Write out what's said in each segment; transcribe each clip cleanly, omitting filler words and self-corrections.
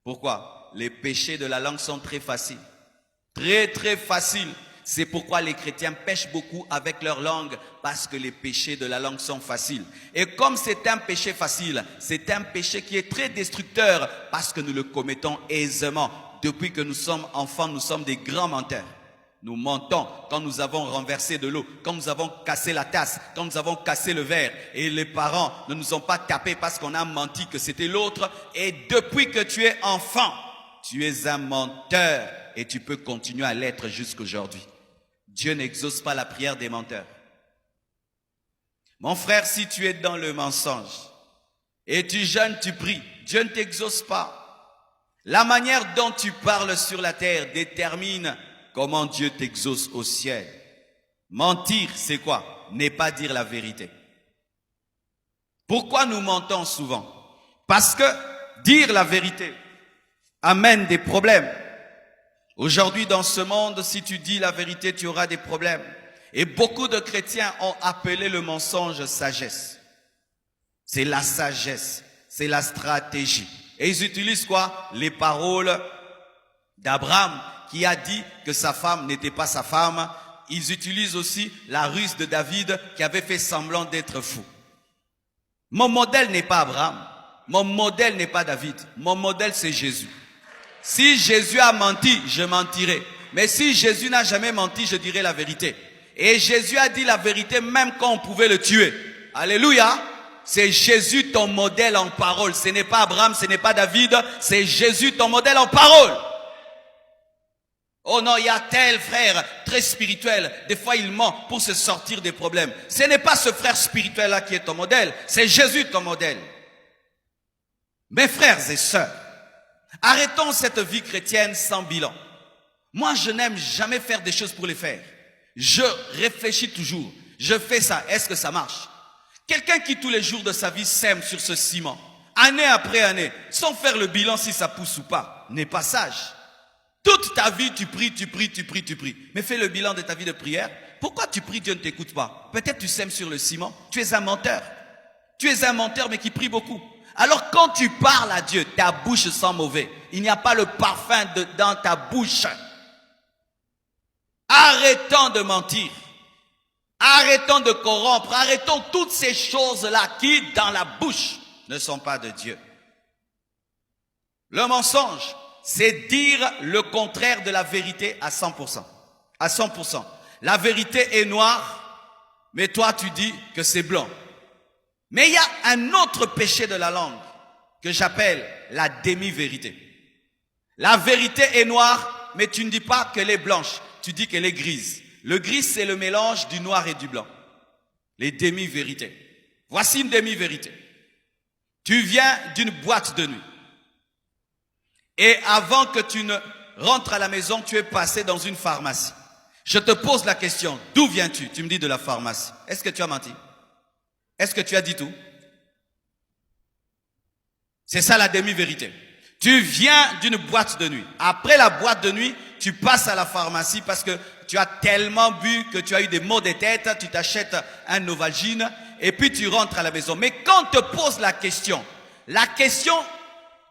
Pourquoi? Les péchés de la langue sont très faciles. Très, très faciles. C'est pourquoi les chrétiens pêchent beaucoup avec leur langue, parce que les péchés de la langue sont faciles. Et comme c'est un péché facile, c'est un péché qui est très destructeur, parce que nous le commettons aisément. Depuis que nous sommes enfants, nous sommes des grands menteurs. Nous mentons quand nous avons renversé de l'eau, quand nous avons cassé la tasse, quand nous avons cassé le verre. Et les parents ne nous ont pas tapés parce qu'on a menti que c'était l'autre. Et depuis que tu es enfant, tu es un menteur et tu peux continuer à l'être jusqu'aujourd'hui. Dieu n'exauce pas la prière des menteurs. Mon frère, si tu es dans le mensonge et tu jeûnes, tu pries, Dieu ne t'exauce pas. La manière dont tu parles sur la terre détermine comment Dieu t'exauce au ciel. Mentir, c'est quoi? Ne pas dire la vérité. Pourquoi nous mentons souvent? Parce que dire la vérité amène des problèmes. Aujourd'hui, dans ce monde, si tu dis la vérité, tu auras des problèmes. Et beaucoup de chrétiens ont appelé le mensonge sagesse. C'est la sagesse, c'est la stratégie. Et ils utilisent quoi? Les paroles d'Abraham, qui a dit que sa femme n'était pas sa femme. Ils utilisent aussi la ruse de David, qui avait fait semblant d'être fou. Mon modèle n'est pas Abraham. Mon modèle n'est pas David. Mon modèle, c'est Jésus. Si Jésus a menti, je mentirai. Mais si Jésus n'a jamais menti, je dirai la vérité. Et Jésus a dit la vérité même quand on pouvait le tuer. Alléluia. C'est Jésus ton modèle en parole. Ce n'est pas Abraham, ce n'est pas David. C'est Jésus ton modèle en parole. Oh non, il y a tel frère très spirituel. Des fois, il ment pour se sortir des problèmes. Ce n'est pas ce frère spirituel-là qui est ton modèle. C'est Jésus ton modèle. Mes frères et sœurs, arrêtons cette vie chrétienne sans bilan. Moi, je n'aime jamais faire des choses pour les faire. Je réfléchis toujours. Je fais ça. Est-ce que ça marche? Quelqu'un qui tous les jours de sa vie sème sur ce ciment, année après année, sans faire le bilan si ça pousse ou pas, n'est pas sage. Toute ta vie, tu pries. Mais fais le bilan de ta vie de prière. Pourquoi tu pries, Dieu ne t'écoute pas? Peut-être tu sèmes sur le ciment. Tu es un menteur. Tu es un menteur, mais qui prie beaucoup. Alors quand tu parles à Dieu, ta bouche sent mauvais. Il n'y a pas le parfum dans ta bouche. Arrêtons de mentir. Arrêtons de corrompre. Arrêtons toutes ces choses-là qui, dans la bouche, ne sont pas de Dieu. Le mensonge, c'est dire le contraire de la vérité à 100%. À 100%. La vérité est noire, mais toi tu dis que c'est blanc. Mais il y a un autre péché de la langue que j'appelle la demi-vérité. La vérité est noire, mais tu ne dis pas qu'elle est blanche, tu dis qu'elle est grise. Le gris, c'est le mélange du noir et du blanc. Les demi-vérités. Voici une demi-vérité. Tu viens d'une boîte de nuit. Et avant que tu ne rentres à la maison, tu es passé dans une pharmacie. Je te pose la question, d'où viens-tu? Tu me dis de la pharmacie. Est-ce que tu as menti? Est-ce que tu as dit tout? C'est ça la demi-vérité. Tu viens d'une boîte de nuit. Après la boîte de nuit, tu passes à la pharmacie parce que tu as tellement bu que tu as eu des maux de tête, tu t'achètes un Novalgine et puis tu rentres à la maison. Mais quand on te pose la question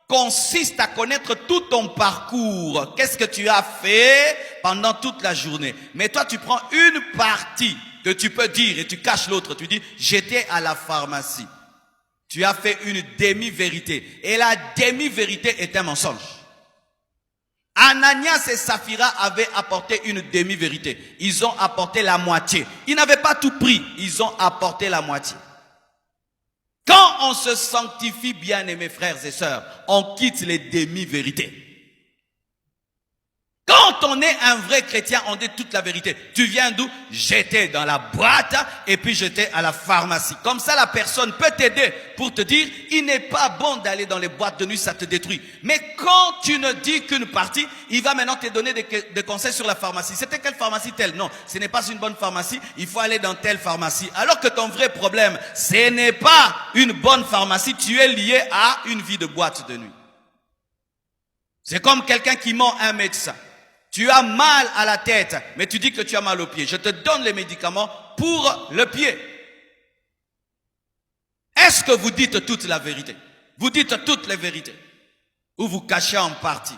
consiste à connaître tout ton parcours. Qu'est-ce que tu as fait pendant toute la journée? Mais toi, tu prends une partie que tu peux dire et tu caches l'autre. Tu dis, j'étais à la pharmacie. Tu as fait une demi-vérité. Et la demi-vérité est un mensonge. Ananias et Saphira avaient apporté une demi-vérité. Ils ont apporté la moitié. Ils n'avaient pas tout pris. Ils ont apporté la moitié. Quand on se sanctifie, bien-aimés frères et sœurs, on quitte les demi-vérités. Quand on est un vrai chrétien, on dit toute la vérité. Tu viens d'où? J'étais dans la boîte et puis j'étais à la pharmacie. Comme ça, la personne peut t'aider pour te dire, il n'est pas bon d'aller dans les boîtes de nuit, ça te détruit. Mais quand tu ne dis qu'une partie, il va maintenant te donner des conseils sur la pharmacie. C'était quelle pharmacie telle? Non, ce n'est pas une bonne pharmacie, il faut aller dans telle pharmacie. Alors que ton vrai problème, ce n'est pas une bonne pharmacie, tu es lié à une vie de boîte de nuit. C'est comme quelqu'un qui ment à un médecin. Tu as mal à la tête, mais tu dis que tu as mal au pied. Je te donne les médicaments pour le pied. Est-ce que vous dites toute la vérité? Vous dites toutes les vérités. ou vous cachez en partie.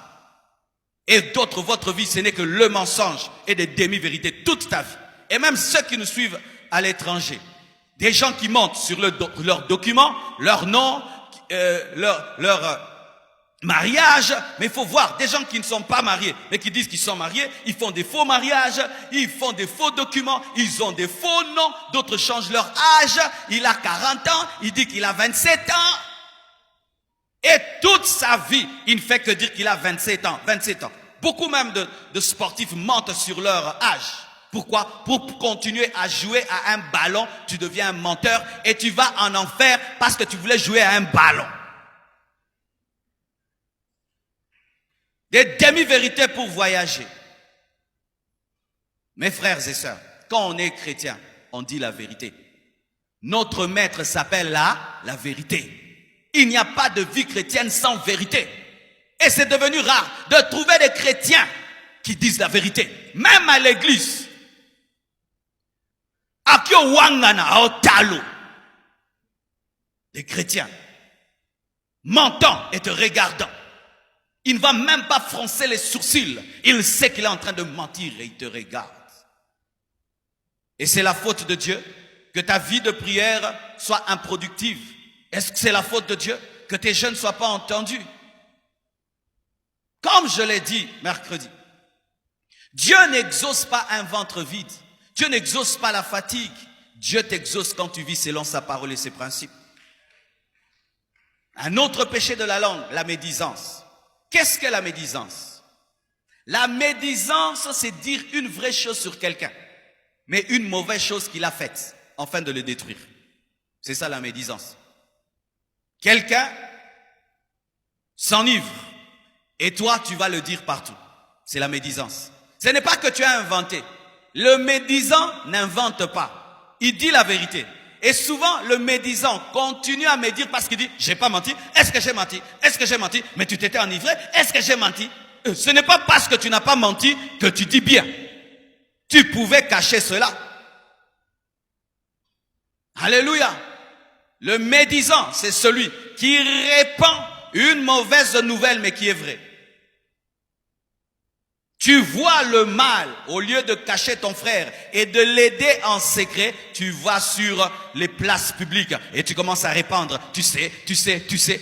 Et d'autres, votre vie, ce n'est que le mensonge et des demi-vérités toute ta vie. Et même ceux qui nous suivent à l'étranger. Des gens qui mentent sur leurs documents, leur nom, leur mariage. Mais il faut voir, des gens qui ne sont pas mariés, mais qui disent qu'ils sont mariés, ils font des faux mariages, ils font des faux documents, ils ont des faux noms, d'autres changent leur âge. Il a 40 ans, il dit qu'il a 27 ans. Et toute sa vie, il ne fait que dire qu'il a 27 ans. 27 ans. Beaucoup même de sportifs mentent sur leur âge. Pourquoi? Pour continuer à jouer à un ballon, tu deviens un menteur et tu vas en enfer parce que tu voulais jouer à un ballon. Des demi-vérités pour voyager. Mes frères et sœurs, quand on est chrétien, on dit la vérité. Notre maître s'appelle la vérité. Il n'y a pas de vie chrétienne sans vérité. Et c'est devenu rare de trouver des chrétiens qui disent la vérité. Même à l'église. Des chrétiens mentant et te regardant. Il ne va même pas froncer les sourcils. Il sait qu'il est en train de mentir et il te regarde. Et c'est la faute de Dieu que ta vie de prière soit improductive. Est-ce que c'est la faute de Dieu que tes jeûnes ne soient pas entendus? Comme je l'ai dit mercredi, Dieu n'exauce pas un ventre vide. Dieu n'exauce pas la fatigue. Dieu t'exauce quand tu vis selon sa parole et ses principes. Un autre péché de la langue, la médisance. Qu'est-ce que la médisance? La médisance, c'est dire une vraie chose sur quelqu'un, mais une mauvaise chose qu'il a faite, afin de le détruire. C'est ça la médisance. Quelqu'un s'enivre et toi tu vas le dire partout. C'est la médisance. Ce n'est pas que tu as inventé. Le médisant n'invente pas. Il dit la vérité. Et souvent le médisant continue à médire parce qu'il dit j'ai pas menti. Est-ce que j'ai menti? Est-ce que j'ai menti? Mais tu t'étais enivré. Est-ce que j'ai menti? Ce n'est pas parce que tu n'as pas menti que tu dis bien. Tu pouvais cacher cela. Alléluia. Le médisant, c'est celui qui répand une mauvaise nouvelle, mais qui est vraie. Tu vois le mal, au lieu de cacher ton frère et de l'aider en secret, tu vas sur les places publiques et tu commences à répandre. Tu sais,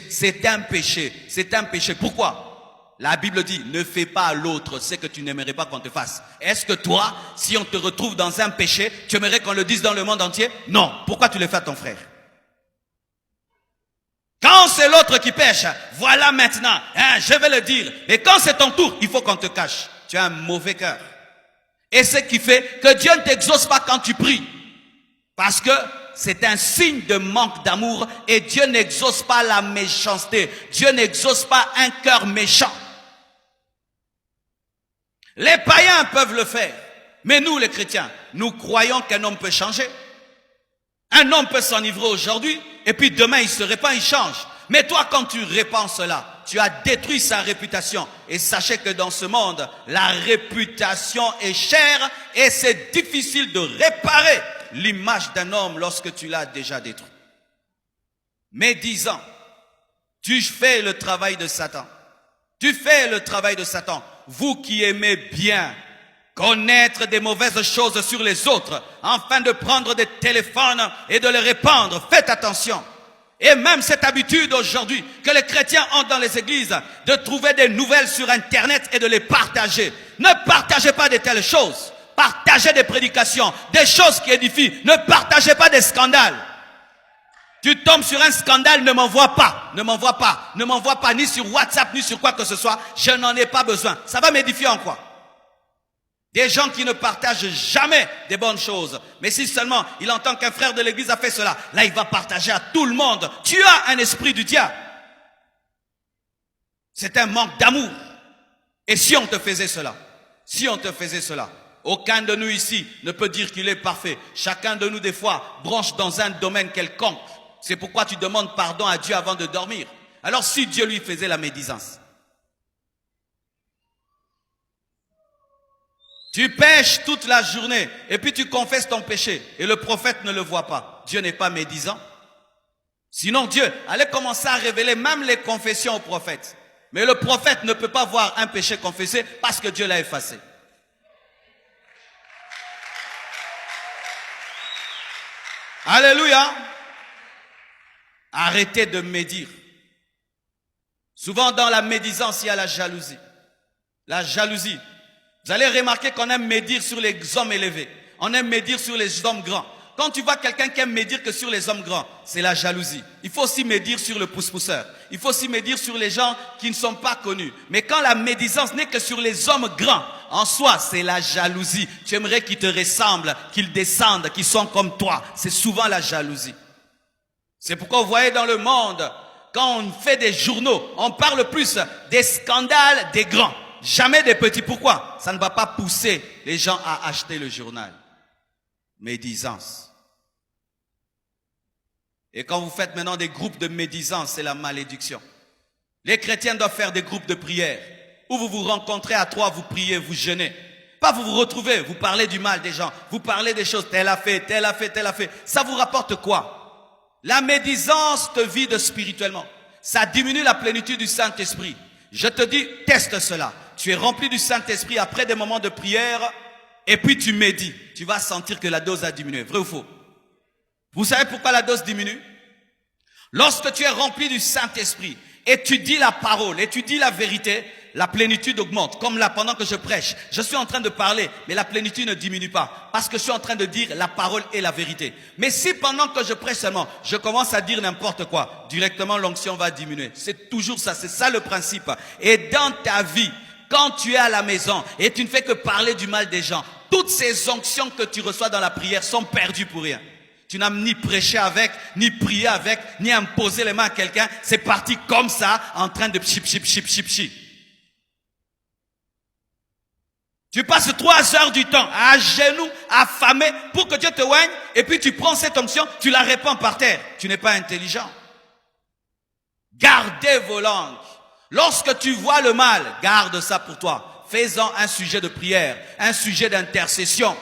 c'est un péché. C'est un péché. Pourquoi? La Bible dit, ne fais pas à l'autre ce que tu n'aimerais pas qu'on te fasse. Est-ce que toi, si on te retrouve dans un péché, tu aimerais qu'on le dise dans le monde entier? Non. Pourquoi tu le fais à ton frère? Quand c'est l'autre qui pêche, voilà maintenant, je vais le dire. Et quand c'est ton tour, il faut qu'on te cache. Tu as un mauvais cœur. Et ce qui fait que Dieu ne t'exauce pas quand tu pries. Parce que c'est un signe de manque d'amour et Dieu n'exauce pas la méchanceté. Dieu n'exauce pas un cœur méchant. Les païens peuvent le faire. Mais nous, les chrétiens, nous croyons qu'un homme peut changer. Un homme peut s'enivrer aujourd'hui et puis demain il se répand, il change. Mais toi, quand tu répands cela, tu as détruit sa réputation. Et sachez que dans ce monde, la réputation est chère et c'est difficile de réparer l'image d'un homme lorsque tu l'as déjà détruit. Médisant, tu fais le travail de Satan. Tu fais le travail de Satan. Vous qui aimez bien connaître des mauvaises choses sur les autres, afin de prendre des téléphones et de les répandre, faites attention. Et même cette habitude aujourd'hui que les chrétiens ont dans les églises de trouver des nouvelles sur Internet et de les partager. Ne partagez pas de telles choses. Partagez des prédications, des choses qui édifient. Ne partagez pas des scandales. Tu tombes sur un scandale, ne m'envoie pas. Ne m'envoie pas. Ne m'envoie pas ni sur WhatsApp, ni sur quoi que ce soit. Je n'en ai pas besoin. Ça va m'édifier en quoi? Des gens qui ne partagent jamais des bonnes choses. Mais si seulement il entend qu'un frère de l'église a fait cela, là il va partager à tout le monde. Tu as un esprit du diable. C'est un manque d'amour. Et si on te faisait cela, aucun de nous ici ne peut dire qu'il est parfait. Chacun de nous des fois branche dans un domaine quelconque. C'est pourquoi tu demandes pardon à Dieu avant de dormir. Alors si Dieu lui faisait la médisance, tu pêches toute la journée et puis tu confesses ton péché et le prophète ne le voit pas. Dieu n'est pas médisant. Sinon Dieu allait commencer à révéler même les confessions au prophète. Mais le prophète ne peut pas voir un péché confessé parce que Dieu l'a effacé. Alléluia. Arrêtez de médire. Souvent dans la médisance, il y a la jalousie. La jalousie. Vous allez remarquer qu'on aime médire sur les hommes élevés. On aime médire sur les hommes grands. Quand tu vois quelqu'un qui aime médire que sur les hommes grands, c'est la jalousie. Il faut aussi médire sur le pousse-pousseur. Il faut aussi médire sur les gens qui ne sont pas connus. Mais quand la médisance n'est que sur les hommes grands, en soi, c'est la jalousie. Tu aimerais qu'ils te ressemblent, qu'ils descendent, qu'ils soient comme toi. C'est souvent la jalousie. C'est pourquoi vous voyez dans le monde, quand on fait des journaux, on parle plus des scandales des grands, jamais des petits. Pourquoi? Ça ne va pas pousser les gens à acheter le journal. Médisance. Et quand vous faites maintenant des groupes de médisance, c'est la malédiction. Les chrétiens doivent faire des groupes de prière où vous vous rencontrez à trois, vous priez, vous jeûnez. Pas vous vous retrouvez, vous parlez du mal des gens, vous parlez des choses, tel a fait, tel a fait, tel a fait. Ça vous rapporte quoi? La médisance te vide spirituellement. Ça diminue la plénitude du Saint-Esprit. Je te dis, teste cela. Tu es rempli du Saint-Esprit après des moments de prière et puis tu médites. Tu vas sentir que la dose a diminué. Vrai ou faux? Vous savez pourquoi la dose diminue? Lorsque tu es rempli du Saint-Esprit et tu dis la parole et tu dis la vérité, la plénitude augmente. Comme là, pendant que je prêche, je suis en train de parler, mais la plénitude ne diminue pas parce que je suis en train de dire la parole et la vérité. Mais si pendant que je prêche seulement, je commence à dire n'importe quoi, directement l'onction va diminuer. C'est toujours ça, c'est ça le principe. Et dans ta vie, quand tu es à la maison et tu ne fais que parler du mal des gens, toutes ces onctions que tu reçois dans la prière sont perdues pour rien. Tu n'as ni prêché avec, ni prié avec, ni imposé les mains à quelqu'un. C'est parti comme ça, en train de chip, chip, chip, chip, chip. Tu passes 3 heures du temps à genoux, affamé, pour que Dieu te oigne, et puis tu prends cette onction, tu la répands par terre. Tu n'es pas intelligent. Gardez vos langues. Lorsque tu vois le mal, garde ça pour toi. Fais-en un sujet de prière, un sujet d'intercession.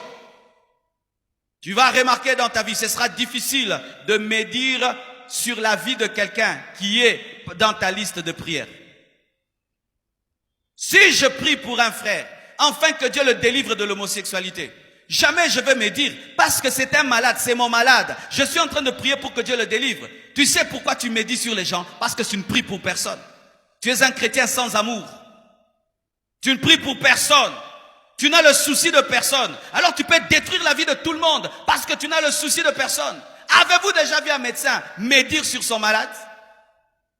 Tu vas remarquer dans ta vie, ce sera difficile de médire sur la vie de quelqu'un qui est dans ta liste de prières. Si je prie pour un frère, afin que Dieu le délivre de l'homosexualité, jamais je vais médire parce que c'est un malade, c'est mon malade. Je suis en train de prier pour que Dieu le délivre. Tu sais pourquoi tu médis sur les gens? Parce que tu ne pries pour personne. Tu es un chrétien sans amour. Tu ne pries pour personne. Tu n'as le souci de personne. Alors tu peux détruire la vie de tout le monde parce que tu n'as le souci de personne. Avez-vous déjà vu un médecin médire sur son malade?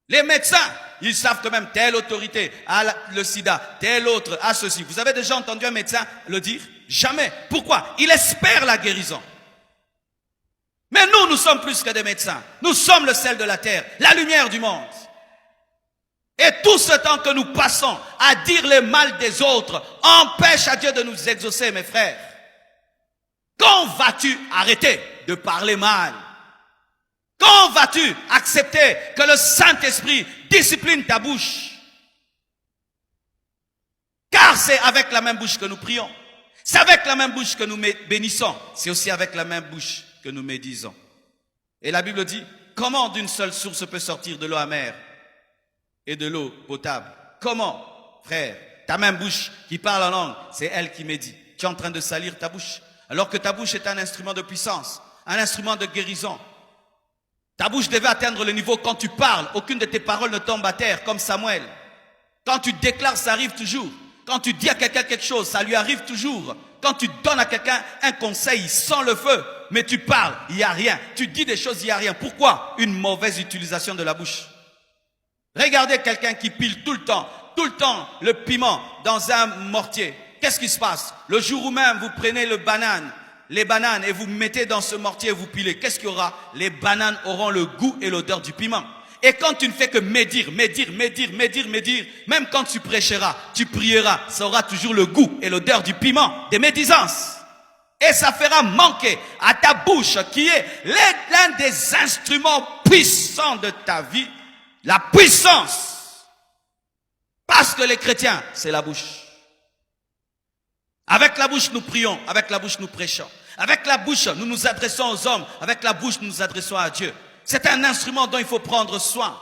Les médecins, ils savent quand même telle autorité a le sida, telle autre a ceci. Vous avez déjà entendu un médecin le dire? Jamais. Pourquoi? Il espère la guérison. Mais nous sommes plus que des médecins. Nous sommes le sel de la terre, la lumière du monde. Et tout ce temps que nous passons à dire le mal des autres empêche à Dieu de nous exaucer, mes frères. Quand vas-tu arrêter de parler mal? Quand vas-tu accepter que le Saint-Esprit discipline ta bouche? Car c'est avec la même bouche que nous prions. C'est avec la même bouche que nous bénissons. C'est aussi avec la même bouche que nous médisons. Et la Bible dit, comment d'une seule source peut sortir de l'eau amère et de l'eau potable? Comment, frère? Ta même bouche qui parle en langue, c'est elle qui médit. Tu es en train de salir ta bouche. Alors que ta bouche est un instrument de puissance, un instrument de guérison. Ta bouche devait atteindre le niveau quand tu parles. Aucune de tes paroles ne tombe à terre comme Samuel. Quand tu déclares, ça arrive toujours. Quand tu dis à quelqu'un quelque chose, ça lui arrive toujours. Quand tu donnes à quelqu'un un conseil sans le feu, mais tu parles, il n'y a rien. Tu dis des choses, il n'y a rien. Pourquoi? Une mauvaise utilisation de la bouche. Regardez quelqu'un qui pile tout le temps le piment dans un mortier. Qu'est-ce qui se passe? Le jour où même vous prenez les bananes et vous mettez dans ce mortier et vous pilez, qu'est-ce qu'il y aura? Les bananes auront le goût et l'odeur du piment. Et quand tu ne fais que médire, même quand tu prêcheras, tu prieras, ça aura toujours le goût et l'odeur du piment, des médisances. Et ça fera manquer à ta bouche, qui est l'un des instruments puissants de ta vie, la puissance. Parce que les chrétiens, c'est la bouche. Avec la bouche, nous prions. Avec la bouche, nous prêchons. Avec la bouche, nous nous adressons aux hommes. Avec la bouche, nous nous adressons à Dieu. C'est un instrument dont il faut prendre soin.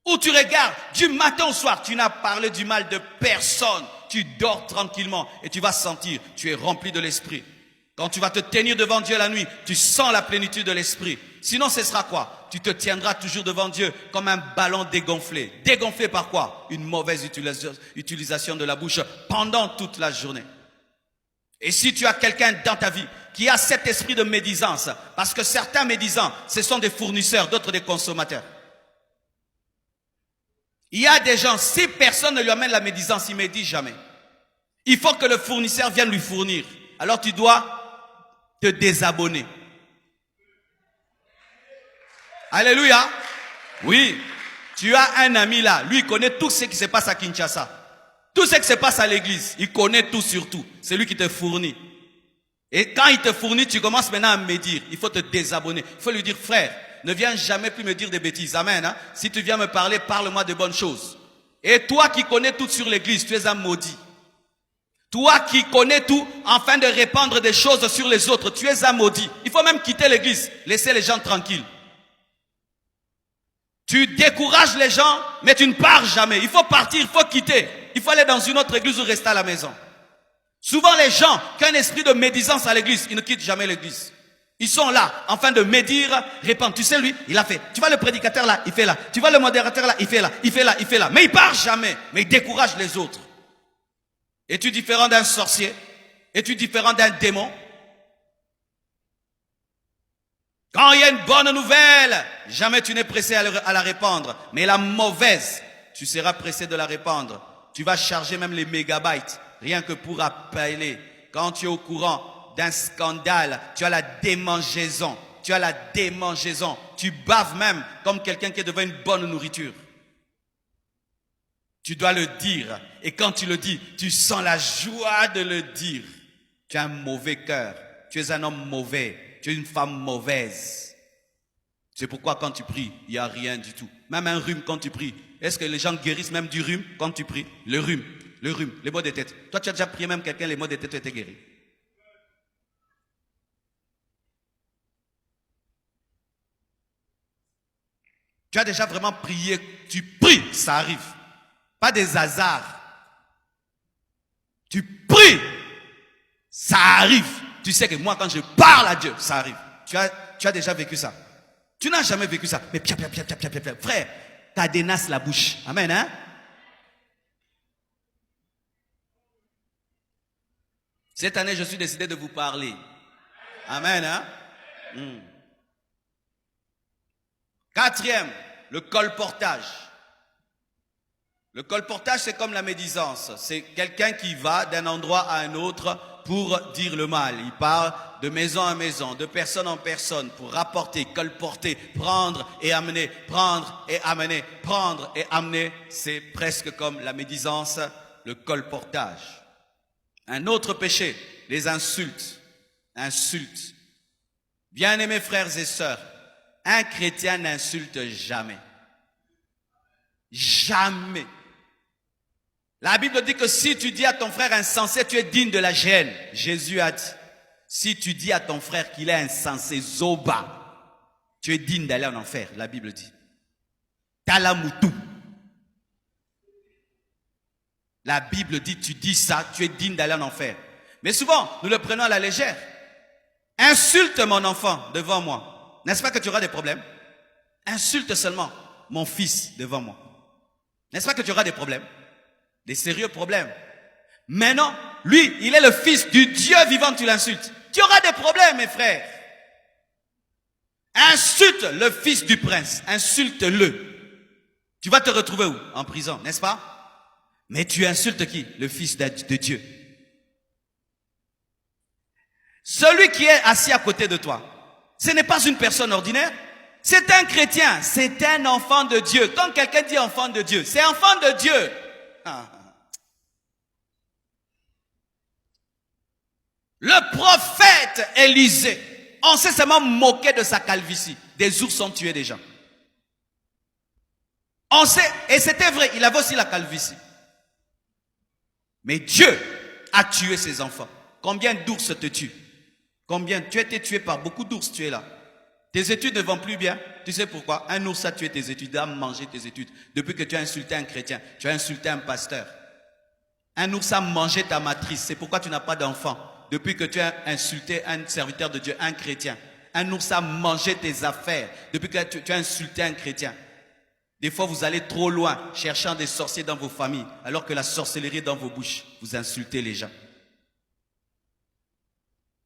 Où tu regardes du matin au soir, tu n'as parlé du mal de personne. Tu dors tranquillement et tu vas sentir, tu es rempli de l'esprit. Quand tu vas te tenir devant Dieu la nuit, tu sens la plénitude de l'esprit. Sinon, ce sera quoi? Tu te tiendras toujours devant Dieu comme un ballon dégonflé. Dégonflé par quoi? Une mauvaise utilisation de la bouche pendant toute la journée. Et si tu as quelqu'un dans ta vie qui a cet esprit de médisance, parce que certains médisants, ce sont des fournisseurs, d'autres des consommateurs. Il y a des gens, si personne ne lui amène la médisance, il ne médit jamais. Il faut que le fournisseur vienne lui fournir. Alors tu dois te désabonner. Alléluia. Oui, tu as un ami là, lui il connaît tout ce qui se passe à Kinshasa. Tout ce qui se passe à l'église, il connaît tout sur tout. C'est lui qui te fournit. Et quand il te fournit, tu commences maintenant à médire. Il faut te désabonner. Il faut lui dire, frère, ne viens jamais plus me dire des bêtises. Amen. Hein? Si tu viens me parler, parle-moi de bonnes choses. Et toi qui connais tout sur l'église, tu es un maudit. Toi qui connais tout, afin de répandre des choses sur les autres, tu es un maudit. Il faut même quitter l'église, laisser les gens tranquilles. Tu décourages les gens, mais tu ne pars jamais. Il faut partir, il faut quitter. Il faut aller dans une autre église ou rester à la maison. Souvent les gens qui ont un esprit de médisance à l'église, ils ne quittent jamais l'église. Ils sont là, en train de médire, répandre. Tu sais lui, il a fait. Tu vois le prédicateur là, il fait là. Tu vois le modérateur là, il fait là, il fait là, il fait là. Mais il part jamais, mais il décourage les autres. Es-tu différent d'un sorcier? Es-tu différent d'un démon? Quand il y a une bonne nouvelle, jamais tu n'es pressé à la répandre. Mais la mauvaise, tu seras pressé de la répandre. Tu vas charger même les mégabytes, rien que pour appeler. Quand tu es au courant d'un scandale, tu as la démangeaison. Tu as la démangeaison. Tu baves même comme quelqu'un qui est devant une bonne nourriture. Tu dois le dire. Et quand tu le dis, tu sens la joie de le dire. Tu as un mauvais cœur. Tu es un homme mauvais. Tu es une femme mauvaise. C'est pourquoi quand tu pries, il n'y a rien du tout. Même un rhume quand tu pries. Est-ce que les gens guérissent même du rhume quand tu pries? Le rhume, les maux de tête. Toi, tu as déjà prié même quelqu'un, les maux de tête ont été guéris. Tu as déjà vraiment prié, tu pries, ça arrive. Pas des hasards. Tu pries, ça arrive. Tu sais que moi, quand je parle à Dieu, ça arrive. Tu as déjà vécu ça. Tu n'as jamais vécu ça. Mais pia. Frère, cadenasse la bouche. Amen, hein? Cette année, je suis décidé de vous parler. Amen, hein? Quatrième, le colportage. Le colportage, c'est comme la médisance. C'est quelqu'un qui va d'un endroit à un autre pour dire le mal. Il part de maison en maison, de personne en personne, pour rapporter, colporter, prendre et amener, prendre et amener, prendre et amener. C'est presque comme la médisance, le colportage. Un autre péché, les insultes. Insultes. Bien-aimés frères et sœurs, un chrétien n'insulte jamais. Jamais. La Bible dit que si tu dis à ton frère insensé, tu es digne de la gêne. Jésus a dit, si tu dis à ton frère qu'il est insensé, zoba, tu es digne d'aller en enfer, la Bible dit. Talamutu. La Bible dit, tu dis ça, tu es digne d'aller en enfer. Mais souvent, nous le prenons à la légère. Insulte mon enfant devant moi. N'est-ce pas que tu auras des problèmes? Insulte seulement mon fils devant moi. N'est-ce pas que tu auras des problèmes? Des sérieux problèmes. Mais non, lui, il est le fils du Dieu vivant, tu l'insultes. Tu auras des problèmes, mes frères. Insulte le fils du prince. Insulte-le. Tu vas te retrouver où? En prison, n'est-ce pas? Mais tu insultes qui? Le fils de Dieu. Celui qui est assis à côté de toi, ce n'est pas une personne ordinaire. C'est un chrétien. C'est un enfant de Dieu. Quand quelqu'un dit enfant de Dieu, c'est enfant de Dieu. Le prophète Élisée, on s'est seulement moqué de sa calvitie. Des ours ont tué des gens. On sait, et c'était vrai, il avait aussi la calvitie. Mais Dieu a tué ses enfants. Combien d'ours te tuent? Combien? Tu as été tué par beaucoup d'ours, tu es là. Tes études ne vont plus bien. Tu sais pourquoi? Un ours a tué tes études, a mangé tes études. Depuis que tu as insulté un chrétien, tu as insulté un pasteur. Un ours a mangé ta matrice. C'est pourquoi tu n'as pas d'enfant. Depuis que tu as insulté un serviteur de Dieu, un chrétien. Un ours a mangé tes affaires. Depuis que tu as insulté un chrétien. Des fois, vous allez trop loin, cherchant des sorciers dans vos familles, alors que la sorcellerie est dans vos bouches. Vous insultez les gens.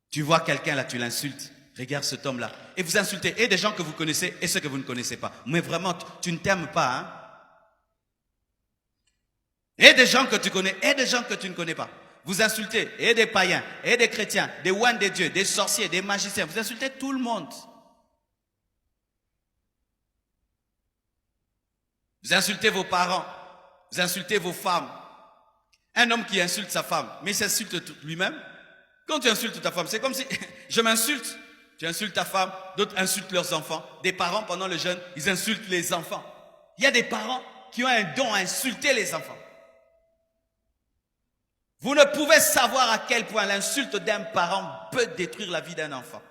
Tu vois quelqu'un là, tu l'insultes. Regarde cet homme-là. Et vous insultez et des gens que vous connaissez et ceux que vous ne connaissez pas. Mais vraiment, tu ne t'aimes pas. Hein? Et des gens que tu connais et des gens que tu ne connais pas. Vous insultez et des païens, et des chrétiens, des ouans de Dieu, des sorciers, des magiciens. Vous insultez tout le monde. Vous insultez vos parents. Vous insultez vos femmes. Un homme qui insulte sa femme, mais il s'insulte lui-même. Quand tu insultes ta femme, c'est comme si je m'insulte. Tu insultes ta femme, d'autres insultent leurs enfants. Des parents, pendant le jeûne, ils insultent les enfants. Il y a des parents qui ont un don à insulter les enfants. Vous ne pouvez savoir à quel point l'insulte d'un parent peut détruire la vie d'un enfant.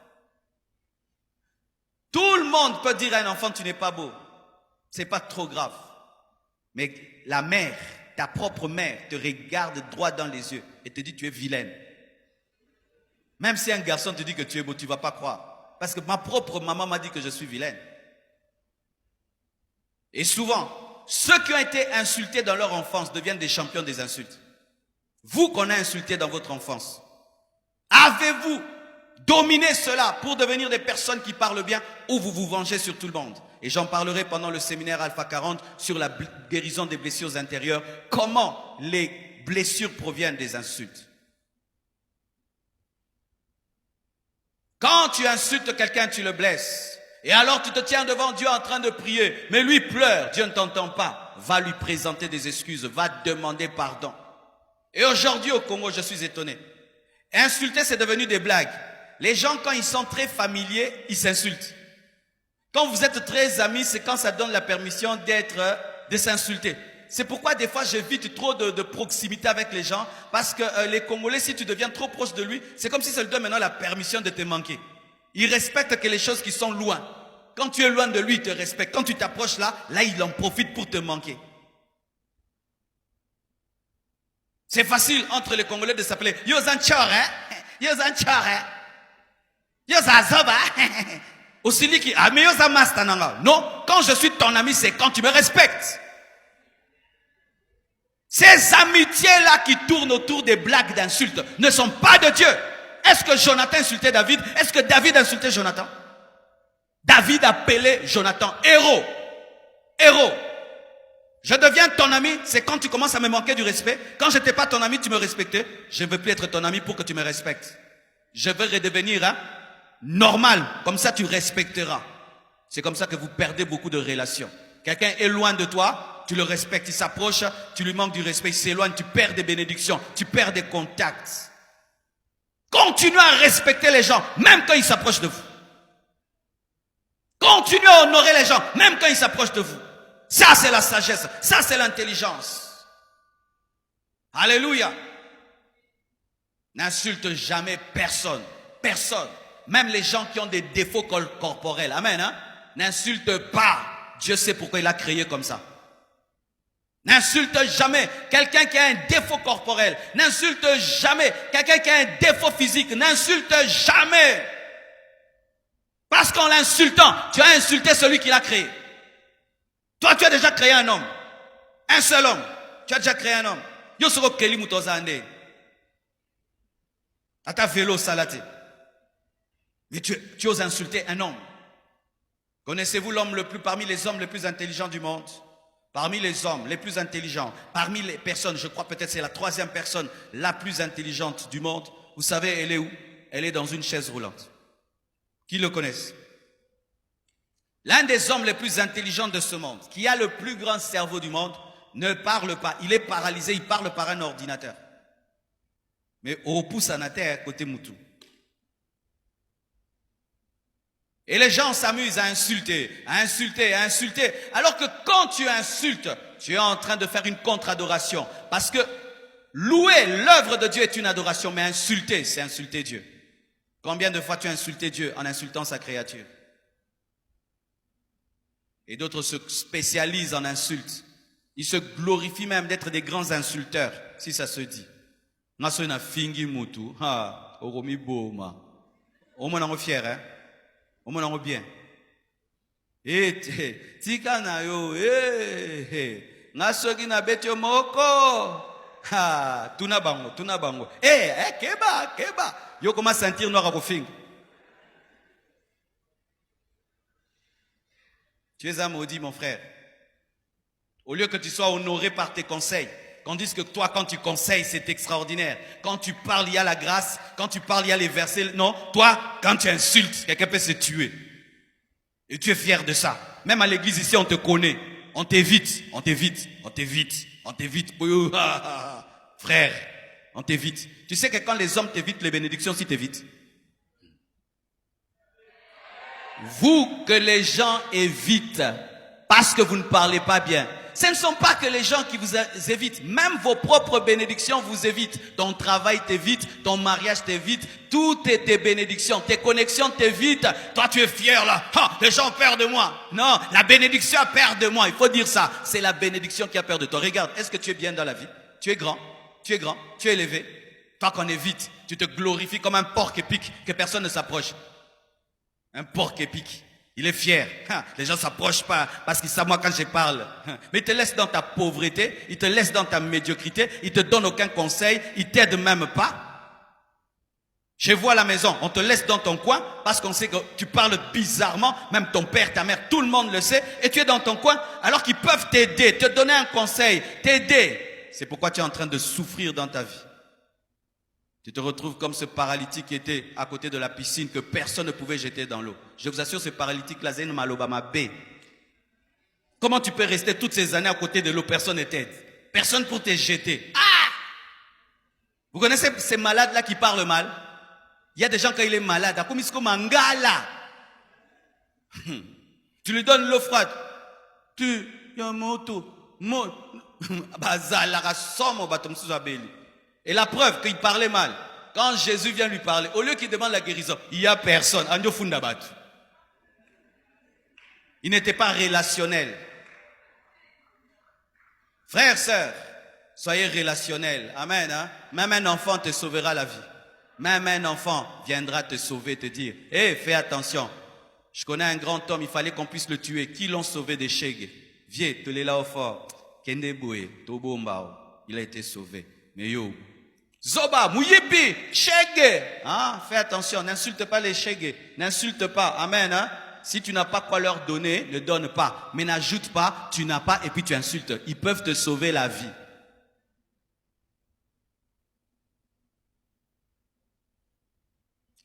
Tout le monde peut dire à un enfant, tu n'es pas beau. C'est pas trop grave. Mais la mère, ta propre mère, te regarde droit dans les yeux et te dit, tu es vilaine. Même si un garçon te dit que tu es beau, tu ne vas pas croire. Parce que ma propre maman m'a dit que je suis vilaine. Et souvent, ceux qui ont été insultés dans leur enfance deviennent des champions des insultes. Vous qu'on a insulté dans votre enfance, avez-vous dominé cela pour devenir des personnes qui parlent bien ou vous vous vengez sur tout le monde? Et j'en parlerai pendant le séminaire Alpha 40 sur la guérison des blessures intérieures, comment les blessures proviennent des insultes. Quand tu insultes quelqu'un, tu le blesses. Et alors tu te tiens devant Dieu en train de prier, mais lui pleure, Dieu ne t'entend pas. Va lui présenter des excuses, va demander pardon. Et aujourd'hui au Congo, je suis étonné. Insulter, c'est devenu des blagues. Les gens, quand ils sont très familiers, ils s'insultent. Quand vous êtes très amis, c'est quand ça donne la permission de s'insulter. C'est pourquoi des fois j'évite trop de proximité avec les gens, parce que les Congolais, si tu deviens trop proche de lui, c'est comme si ça lui donne maintenant la permission de te manquer. Il respecte que les choses qui sont loin. Quand tu es loin de lui, il te respecte. Quand tu t'approches là, il en profite pour te manquer. C'est facile entre les Congolais de s'appeler Yozanchore, Yozanchore, Yozazoba. Osiliki, mais Yozamastananga. Non, quand je suis ton ami, c'est quand tu me respectes. Ces amitiés-là qui tournent autour des blagues d'insultes ne sont pas de Dieu. Est-ce que Jonathan insultait David? Est-ce que David insultait Jonathan? David appelait Jonathan héros. Héros. Je deviens ton ami, c'est quand tu commences à me manquer du respect. Quand je n'étais pas ton ami, tu me respectais. Je ne veux plus être ton ami pour que tu me respectes. Je veux redevenir normal. Comme ça, tu respecteras. C'est comme ça que vous perdez beaucoup de relations. Quelqu'un est loin de toi, tu le respectes, il s'approche, tu lui manques du respect, il s'éloigne, tu perds des bénédictions, tu perds des contacts. Continuez à respecter les gens, même quand ils s'approchent de vous. Continuez à honorer les gens, même quand ils s'approchent de vous. Ça, c'est la sagesse. Ça, c'est l'intelligence. Alléluia. N'insulte jamais personne. Personne. Même les gens qui ont des défauts corporels. Amen. Hein? N'insulte pas. Dieu sait pourquoi il a créé comme ça. N'insulte jamais quelqu'un qui a un défaut corporel. N'insulte jamais quelqu'un qui a un défaut physique. N'insulte jamais. Parce qu'en l'insultant, tu as insulté celui qui l'a créé. Toi, tu as déjà créé un homme. Un seul homme. Tu as déjà créé un homme. Yosoro Keli Mutozande. À ta vélo salaté. Mais tu oses insulter un homme. Connaissez-vous l'homme parmi les hommes les plus intelligents du monde? Parmi les hommes les plus intelligents, parmi les personnes, je crois peut-être c'est la 3e personne la plus intelligente du monde. Vous savez, elle est où? Elle est dans une chaise roulante. Qui le connaissent? L'un des hommes les plus intelligents de ce monde, qui a le plus grand cerveau du monde, ne parle pas. Il est paralysé, il parle par un ordinateur. Mais au pouce à terre, côté Moutou. Et les gens s'amusent à insulter, à insulter, à insulter. Alors que quand tu insultes, tu es en train de faire une contre-adoration. Parce que louer l'œuvre de Dieu est une adoration, mais insulter, c'est insulter Dieu. Combien de fois tu as insulté Dieu en insultant sa créature? Et d'autres se spécialisent en insultes. Ils se glorifient même d'être des grands insulteurs, si ça se dit. Naso na fingi mutu, ha, oromi boma. Omo nango fier, hein? Omo nango bien. Tika na yo, naso ki na betyo moko. Ha, tuna bango. Keba. Yo commence à sentir noir à fingi. Tu es un maudit, mon frère. Au lieu que tu sois honoré par tes conseils, qu'on dise que toi, quand tu conseilles, c'est extraordinaire. Quand tu parles, il y a la grâce. Quand tu parles, il y a les versets. Non, toi, quand tu insultes, quelqu'un peut se tuer. Et tu es fier de ça. Même à l'église ici, on te connaît. On t'évite. Frère, on t'évite. Tu sais que quand les hommes t'évitent, les bénédictions aussi t'évitent. Vous que les gens évitent parce que vous ne parlez pas bien. Ce ne sont pas que les gens qui vous évitent. Même vos propres bénédictions vous évitent. Ton travail t'évite, ton mariage t'évite, toutes tes bénédictions, tes connexions t'évitent. Toi tu es fier là, les gens ont peur de moi. Non, la bénédiction a peur de moi, il faut dire ça. C'est la bénédiction qui a peur de toi. Regarde, est-ce que tu es bien dans la vie? Tu es grand, tu es élevé. Toi qu'on évite, tu te glorifies comme un porc épic, que personne ne s'approche. Un porc épic. Il est fier. Les gens ne s'approchent pas parce qu'ils savent moi quand je parle. Mais ils te laissent dans ta pauvreté, ils te laissent dans ta médiocrité, ils te donnent aucun conseil, ils t'aident même pas. Chez vous à la maison, on te laisse dans ton coin parce qu'on sait que tu parles bizarrement, même ton père, ta mère, tout le monde le sait, et tu es dans ton coin alors qu'ils peuvent t'aider, te donner un conseil, t'aider. C'est pourquoi tu es en train de souffrir dans ta vie. Tu te retrouves comme ce paralytique qui était à côté de la piscine que personne ne pouvait jeter dans l'eau. Je vous assure, ce paralytique-là, c'est une malobama B. Comment tu peux rester toutes ces années à côté de l'eau, personne ne t'aide? Personne pour te jeter. Vous connaissez ces malades-là qui parlent mal? Il y a des gens quand il est malade, tu lui donnes l'eau froide. Et la preuve qu'il parlait mal, quand Jésus vient lui parler, au lieu qu'il demande la guérison, il n'y a personne. Il n'était pas relationnel. Frères, sœurs, soyez relationnels. Amen. Hein? Même un enfant te sauvera la vie. Même un enfant viendra te sauver, te dire, fais attention. Je connais un grand homme, il fallait qu'on puisse le tuer. Qui l'ont sauvé des Chègues? Viens, te l'es là au fort. Kende Boué, Tobo Mbao. Il a été sauvé. Mais yo, Zoba, Mouyibi, Chègue. Fais attention, n'insulte pas les Chègues. N'insulte pas. Amen. Hein? Si tu n'as pas quoi leur donner, ne donne pas. Mais n'ajoute pas, tu n'as pas et puis tu insultes. Ils peuvent te sauver la vie.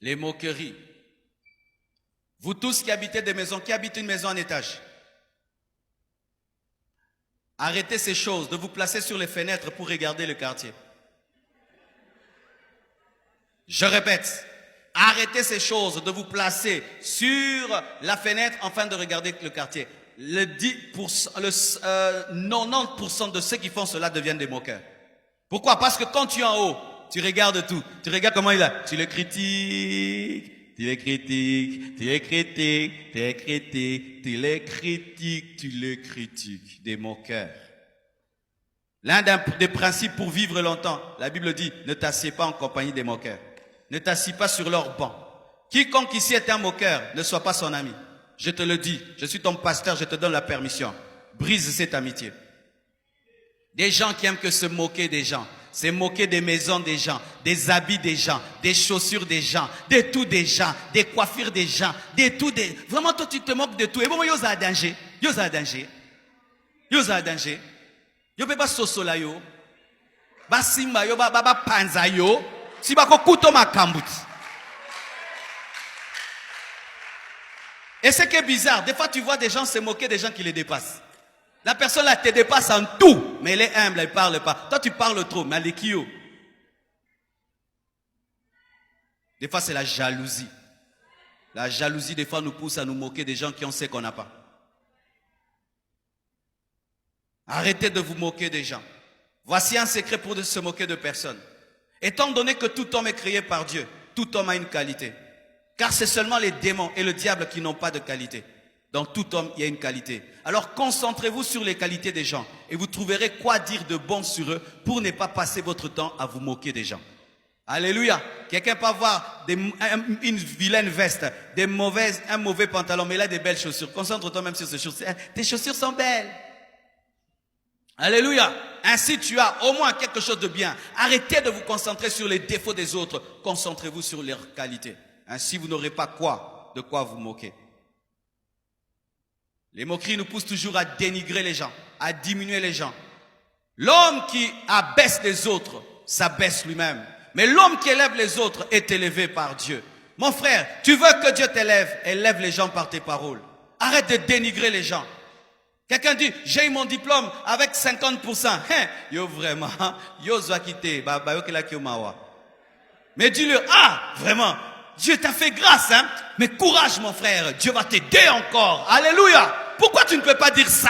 Les moqueries. Vous tous qui habitez des maisons, qui habitent une maison en étage, arrêtez ces choses de vous placer sur les fenêtres pour regarder le quartier. Je répète, arrêtez ces choses de vous placer sur la fenêtre afin de regarder le quartier. Le 90% de ceux qui font cela deviennent des moqueurs. Pourquoi? Parce que quand tu es en haut, tu regardes tout. Tu regardes comment il a. Tu le critiques. Tu les critiques, des moqueurs. L'un des principes pour vivre longtemps, la Bible dit, ne t'assieds pas en compagnie des moqueurs. Ne t'assieds pas sur leur banc. Quiconque ici est un moqueur, ne sois pas son ami. Je te le dis, je suis ton pasteur, je te donne la permission. Brise cette amitié. Des gens qui aiment que se moquer des gens. C'est moquer des maisons des gens, des habits des gens, des chaussures des gens, de tout des gens, des coiffures des gens, de tout des... Vraiment, toi, tu te moques de tout. Et bon, yo, ça a danger. Yo, ça a danger. Yo, ça a danger. Yo, beba sosola yo. Ba simba yo, ba panza yo. Si ba ko kuto ma kambut. Et ce qui est bizarre, des fois, tu vois des gens se moquer des gens qui les dépassent. La personne là te dépasse en tout, mais elle est humble, elle ne parle pas. Toi, tu parles trop, mais elle est qui? Des fois, c'est la jalousie. La jalousie, des fois, nous pousse à nous moquer des gens qui on sait qu'on n'a pas. Arrêtez de vous moquer des gens. Voici un secret pour se moquer de personne. Étant donné que tout homme est créé par Dieu, tout homme a une qualité. Car c'est seulement les démons et le diable qui n'ont pas de qualité. Dans tout homme, il y a une qualité. Alors concentrez-vous sur les qualités des gens et vous trouverez quoi dire de bon sur eux pour ne pas passer votre temps à vous moquer des gens. Alléluia. Quelqu'un peut avoir une vilaine veste, un mauvais pantalon, mais il a des belles chaussures. Concentre-toi même sur ces chaussures. Tes chaussures sont belles. Alléluia. Ainsi, tu as au moins quelque chose de bien. Arrêtez de vous concentrer sur les défauts des autres. Concentrez-vous sur leurs qualités. Ainsi, vous n'aurez pas de quoi vous moquer. Les moqueries nous poussent toujours à dénigrer les gens, à diminuer les gens. L'homme qui abaisse les autres s'abaisse lui-même. Mais l'homme qui élève les autres est élevé par Dieu. Mon frère, tu veux que Dieu t'élève, élève les gens par tes paroles. Arrête de dénigrer les gens. Quelqu'un dit, j'ai eu mon diplôme avec 50%. Hein? Yo vraiment, yo zoa quitté, mais dis-le, vraiment, Dieu t'a fait grâce, hein? Mais courage mon frère, Dieu va t'aider encore. Alléluia. Pourquoi tu ne peux pas dire ça?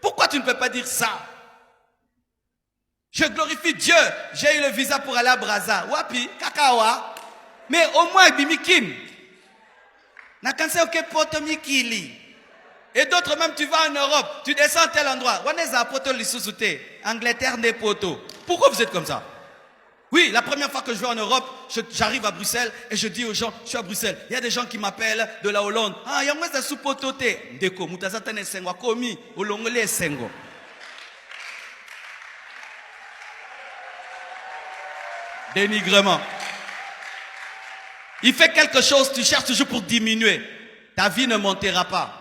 Pourquoi tu ne peux pas dire ça? Je glorifie Dieu. J'ai eu le visa pour aller à Brazza. Wapi, kakawa. Mais au moins, bimikim. Nakanse oke poto mikili. Et d'autres même, tu vas en Europe, tu descends à tel endroit. Waneza poto lissusute. Angleterre ne poto. Pourquoi vous êtes comme ça? Oui, la première fois que je vais en Europe, j'arrive à Bruxelles et je dis aux gens, je suis à Bruxelles. Il y a des gens qui m'appellent de la Hollande. Ah, il y a moins de sous-potote. Deko, mutasatane sengo, komi, olongole sengo. Dénigrement. Il fait quelque chose, tu cherches toujours pour diminuer. Ta vie ne montera pas.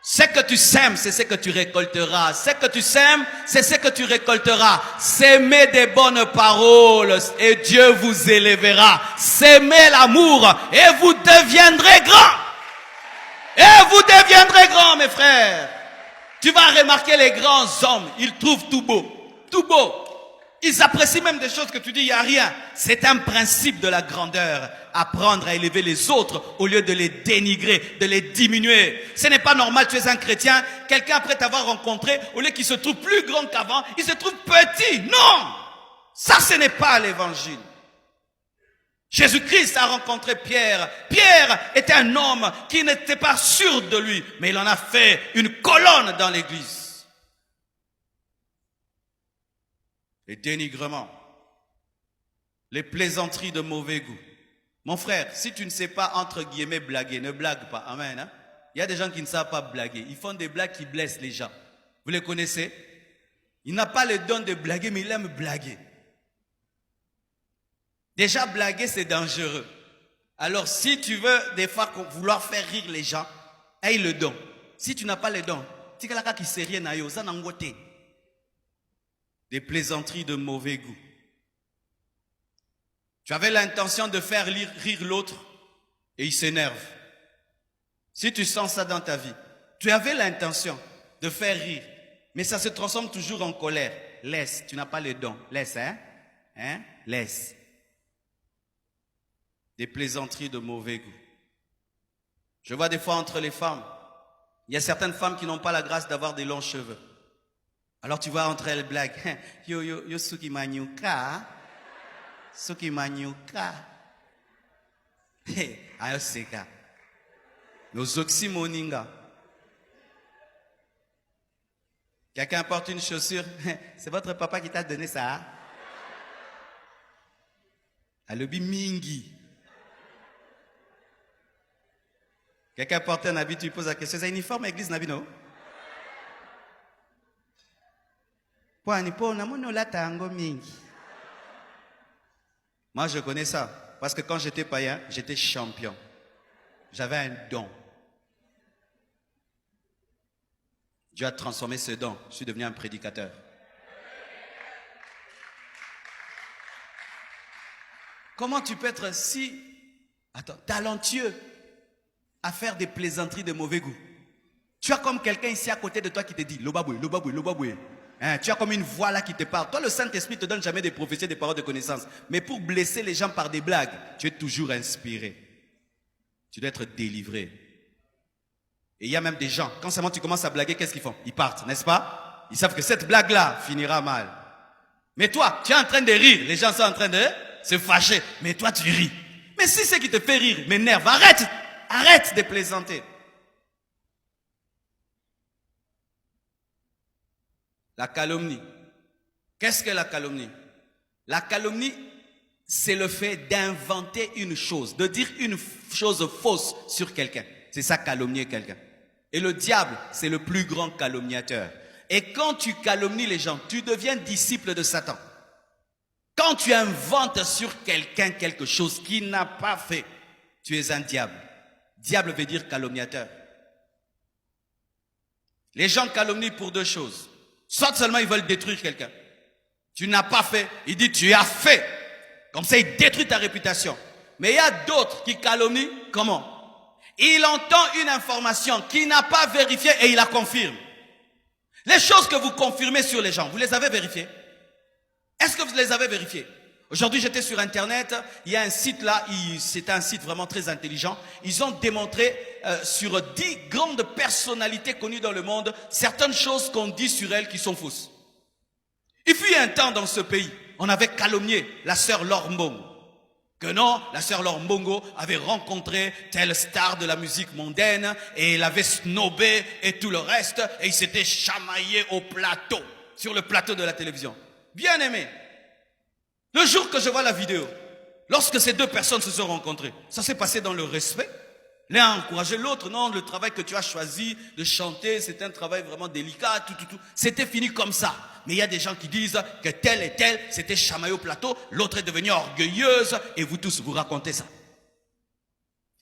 Ce que tu sèmes, c'est ce que tu récolteras. Ce que tu sèmes, c'est ce que tu récolteras. S'aimer des bonnes paroles et Dieu vous élèvera. S'aimer l'amour et vous deviendrez grands. Et vous deviendrez grands, mes frères. Tu vas remarquer les grands hommes, ils trouvent tout beau. Tout beau. Ils apprécient même des choses que tu dis, il n'y a rien. C'est un principe de la grandeur. Apprendre à élever les autres au lieu de les dénigrer, de les diminuer. Ce n'est pas normal, tu es un chrétien. Quelqu'un après t'avoir rencontré, au lieu qu'il se trouve plus grand qu'avant, il se trouve petit. Non! Ça, ce n'est pas l'évangile. Jésus-Christ a rencontré Pierre. Pierre était un homme qui n'était pas sûr de lui, mais il en a fait une colonne dans l'église. Les dénigrements, les plaisanteries de mauvais goût. Mon frère, si tu ne sais pas, entre guillemets, blaguer, ne blague pas. Amen. Hein? Il y a des gens qui ne savent pas blaguer. Ils font des blagues qui blessent les gens. Vous les connaissez? Il n'a pas le don de blaguer, mais il aime blaguer. Déjà, blaguer, c'est dangereux. Alors, si tu veux, des fois, vouloir faire rire les gens, aie le don. Si tu n'as pas le don, tu n'as pas qui sait rien à eux, ça n'a pas des plaisanteries de mauvais goût. Tu avais l'intention de faire rire l'autre et il s'énerve. Si tu sens ça dans ta vie, tu avais l'intention de faire rire, mais ça se transforme toujours en colère. Laisse, tu n'as pas le don. Laisse, hein? Laisse. Des plaisanteries de mauvais goût. Je vois des fois entre les femmes, il y a certaines femmes qui n'ont pas la grâce d'avoir des longs cheveux. Alors tu vois entre elles blagues. Yo suki manyuka. Suki manyuka. Ayo seka. Nos oxymoninga. Quelqu'un porte une chaussure. C'est votre papa qui t'a donné ça. Hein? Alobi mingi. Quelqu'un porte un habit, tu lui poses la question. C'est un uniforme église Nabino? Moi, je connais ça. Parce que quand j'étais païen, j'étais champion. J'avais un don. Dieu a transformé ce don. Je suis devenu un prédicateur. Comment tu peux être si talentueux à faire des plaisanteries de mauvais goût? Tu as comme quelqu'un ici à côté de toi qui te dit Lobaboué, Lobaboué, Lobaboué. Hein, tu as comme une voix là qui te parle. Toi, le Saint-Esprit te donne jamais des prophéties, des paroles de connaissance. Mais pour blesser les gens par des blagues, tu es toujours inspiré. Tu dois être délivré. Et il y a même des gens, quand seulement tu commences à blaguer, qu'est-ce qu'ils font? Ils partent, n'est-ce pas? Ils savent que cette blague-là finira mal. Mais toi, tu es en train de rire. Les gens sont en train de se fâcher. Mais toi, tu ris. Mais si ce qui te fait rire m'énerve, arrête de plaisanter. La calomnie. Qu'est-ce que la calomnie? La calomnie, c'est le fait d'inventer une chose, de dire une chose fausse sur quelqu'un. C'est ça, calomnier quelqu'un. Et le diable, c'est le plus grand calomniateur. Et quand tu calomnies les gens, tu deviens disciple de Satan. Quand tu inventes sur quelqu'un quelque chose qu'il n'a pas fait, tu es un diable. Diable veut dire calomniateur. Les gens calomnient pour deux choses. Soit seulement ils veulent détruire quelqu'un. Tu n'as pas fait, il dit tu as fait. Comme ça, il détruit ta réputation. Mais il y a d'autres qui calomnient. Comment? Il entend une information qu'il n'a pas vérifiée et il la confirme. Les choses que vous confirmez sur les gens, vous les avez vérifiées? Est-ce que vous les avez vérifiées? Aujourd'hui, j'étais sur Internet, il y a un site là, c'est un site vraiment très intelligent. Ils ont démontré sur 10 grandes personnalités connues dans le monde, certaines choses qu'on dit sur elles qui sont fausses. Il fut un temps dans ce pays, on avait calomnié la sœur Laure Mbongo. Que non, la sœur Laure Mbongo avait rencontré telle star de la musique mondaine et elle avait snobé et tout le reste et il s'était chamaillé au plateau, sur le plateau de la télévision. Bien aimé. Le jour que je vois la vidéo, lorsque ces deux personnes se sont rencontrées, ça s'est passé dans le respect. L'un a encouragé l'autre. Non, le travail que tu as choisi de chanter, c'est un travail vraiment délicat, tout. C'était fini comme ça. Mais il y a des gens qui disent que tel et tel s'était chamaillé au plateau, l'autre est devenue orgueilleuse, et vous tous, vous racontez ça.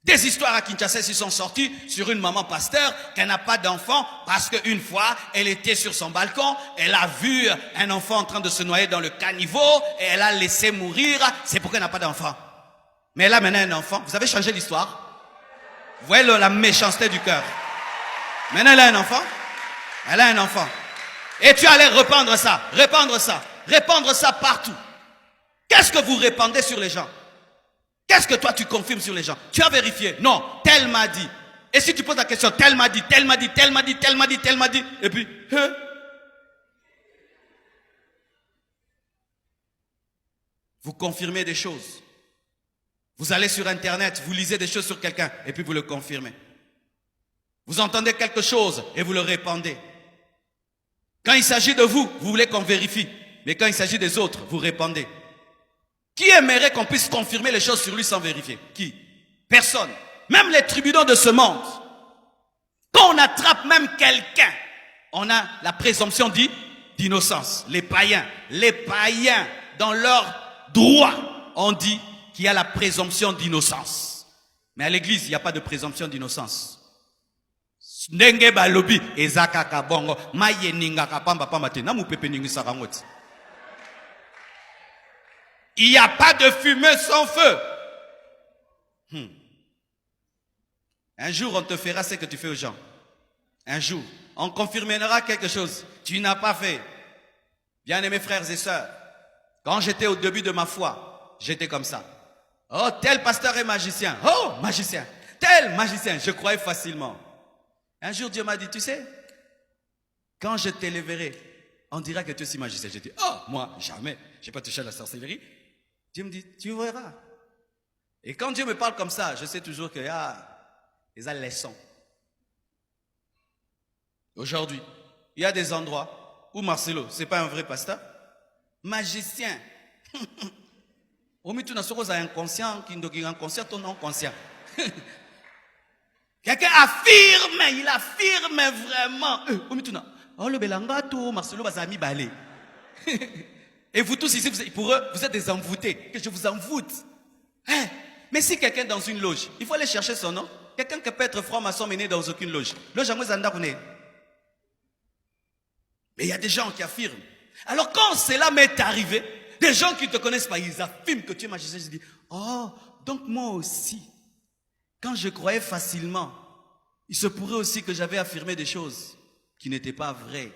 Des histoires à Kinshasa s'y sont sorties sur une maman pasteur qui n'a pas d'enfant parce qu'une fois, elle était sur son balcon, elle a vu un enfant en train de se noyer dans le caniveau et elle a laissé mourir, c'est pourquoi elle n'a pas d'enfant. Mais elle a maintenant un enfant. Vous avez changé l'histoire? Vous voyez la méchanceté du cœur. Maintenant elle a un enfant. Elle a un enfant. Et tu allais répandre ça partout. Qu'est-ce que vous répandez sur les gens? Qu'est-ce que toi tu confirmes sur les gens? Tu as vérifié? Non, tel m'a dit. Et si tu poses la question, tel m'a dit, et puis, vous confirmez des choses. Vous allez sur Internet, vous lisez des choses sur quelqu'un, et puis vous le confirmez. Vous entendez quelque chose, et vous le répandez. Quand il s'agit de vous, vous voulez qu'on vérifie. Mais quand il s'agit des autres, vous répandez. Qui aimerait qu'on puisse confirmer les choses sur lui sans vérifier? Qui? Personne. Même les tribunaux de ce monde. Quand on attrape même quelqu'un, on a la présomption d'innocence. Les païens, dans leur droit, on dit qu'il y a la présomption d'innocence. Mais à l'église, il n'y a pas de présomption d'innocence. Ndenge balobi ezakaka bongo mayeningaka pamba pamba te namu pepe ningisa rangoti. Il n'y a pas de fumée sans feu. Un jour, on te fera ce que tu fais aux gens. Un jour, on confirmera quelque chose. Tu n'as pas fait. Bien-aimés frères et sœurs, quand j'étais au début de ma foi, j'étais comme ça. Oh, tel pasteur est magicien. Oh, magicien. Tel magicien, je croyais facilement. Un jour, Dieu m'a dit, tu sais, quand je t'élèverai, on dira que tu es si magicien. J'ai dit, oh, moi, jamais. Je n'ai pas touché à la sorcellerie. Dieu me dit, tu verras. Et quand Dieu me parle comme ça, je sais toujours qu'il y a des leçons. Aujourd'hui, il y a des endroits où Marcelo, ce n'est pas un vrai pasteur, magicien. Au milieu, tu n'as pas inconscient, qui est inconscient, ton non conscient. Quelqu'un affirme, il affirme vraiment. Au milieu, tu n'as. Oh, le belangato, Marcelo, bazami balé. Et vous tous ici, pour eux, vous êtes des envoûtés. Que je vous envoûte. Hein? Mais si quelqu'un est dans une loge, il faut aller chercher son nom. Quelqu'un qui peut être franc-maçon mais né dans aucune loge. Loge à moi, mais il y a des gens qui affirment. Alors quand cela m'est arrivé, des gens qui ne te connaissent pas, ils affirment que tu es magicien. Je dis, oh, donc moi aussi, quand je croyais facilement, il se pourrait aussi que j'avais affirmé des choses qui n'étaient pas vraies.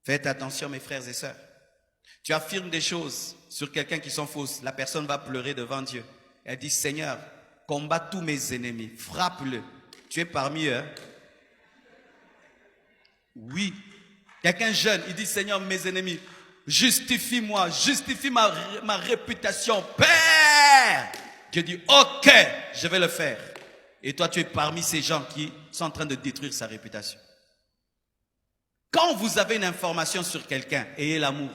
Faites attention mes frères et sœurs. Tu affirmes des choses sur quelqu'un qui sont fausses. La personne va pleurer devant Dieu. Elle dit, Seigneur, combat tous mes ennemis. Frappe-le. Tu es parmi eux. Oui. Quelqu'un jeune, il dit, Seigneur, mes ennemis, justifie-moi, justifie ma réputation. Père! Dieu dit, ok, je vais le faire. Et toi, tu es parmi ces gens qui sont en train de détruire sa réputation. Quand vous avez une information sur quelqu'un, ayez l'amour.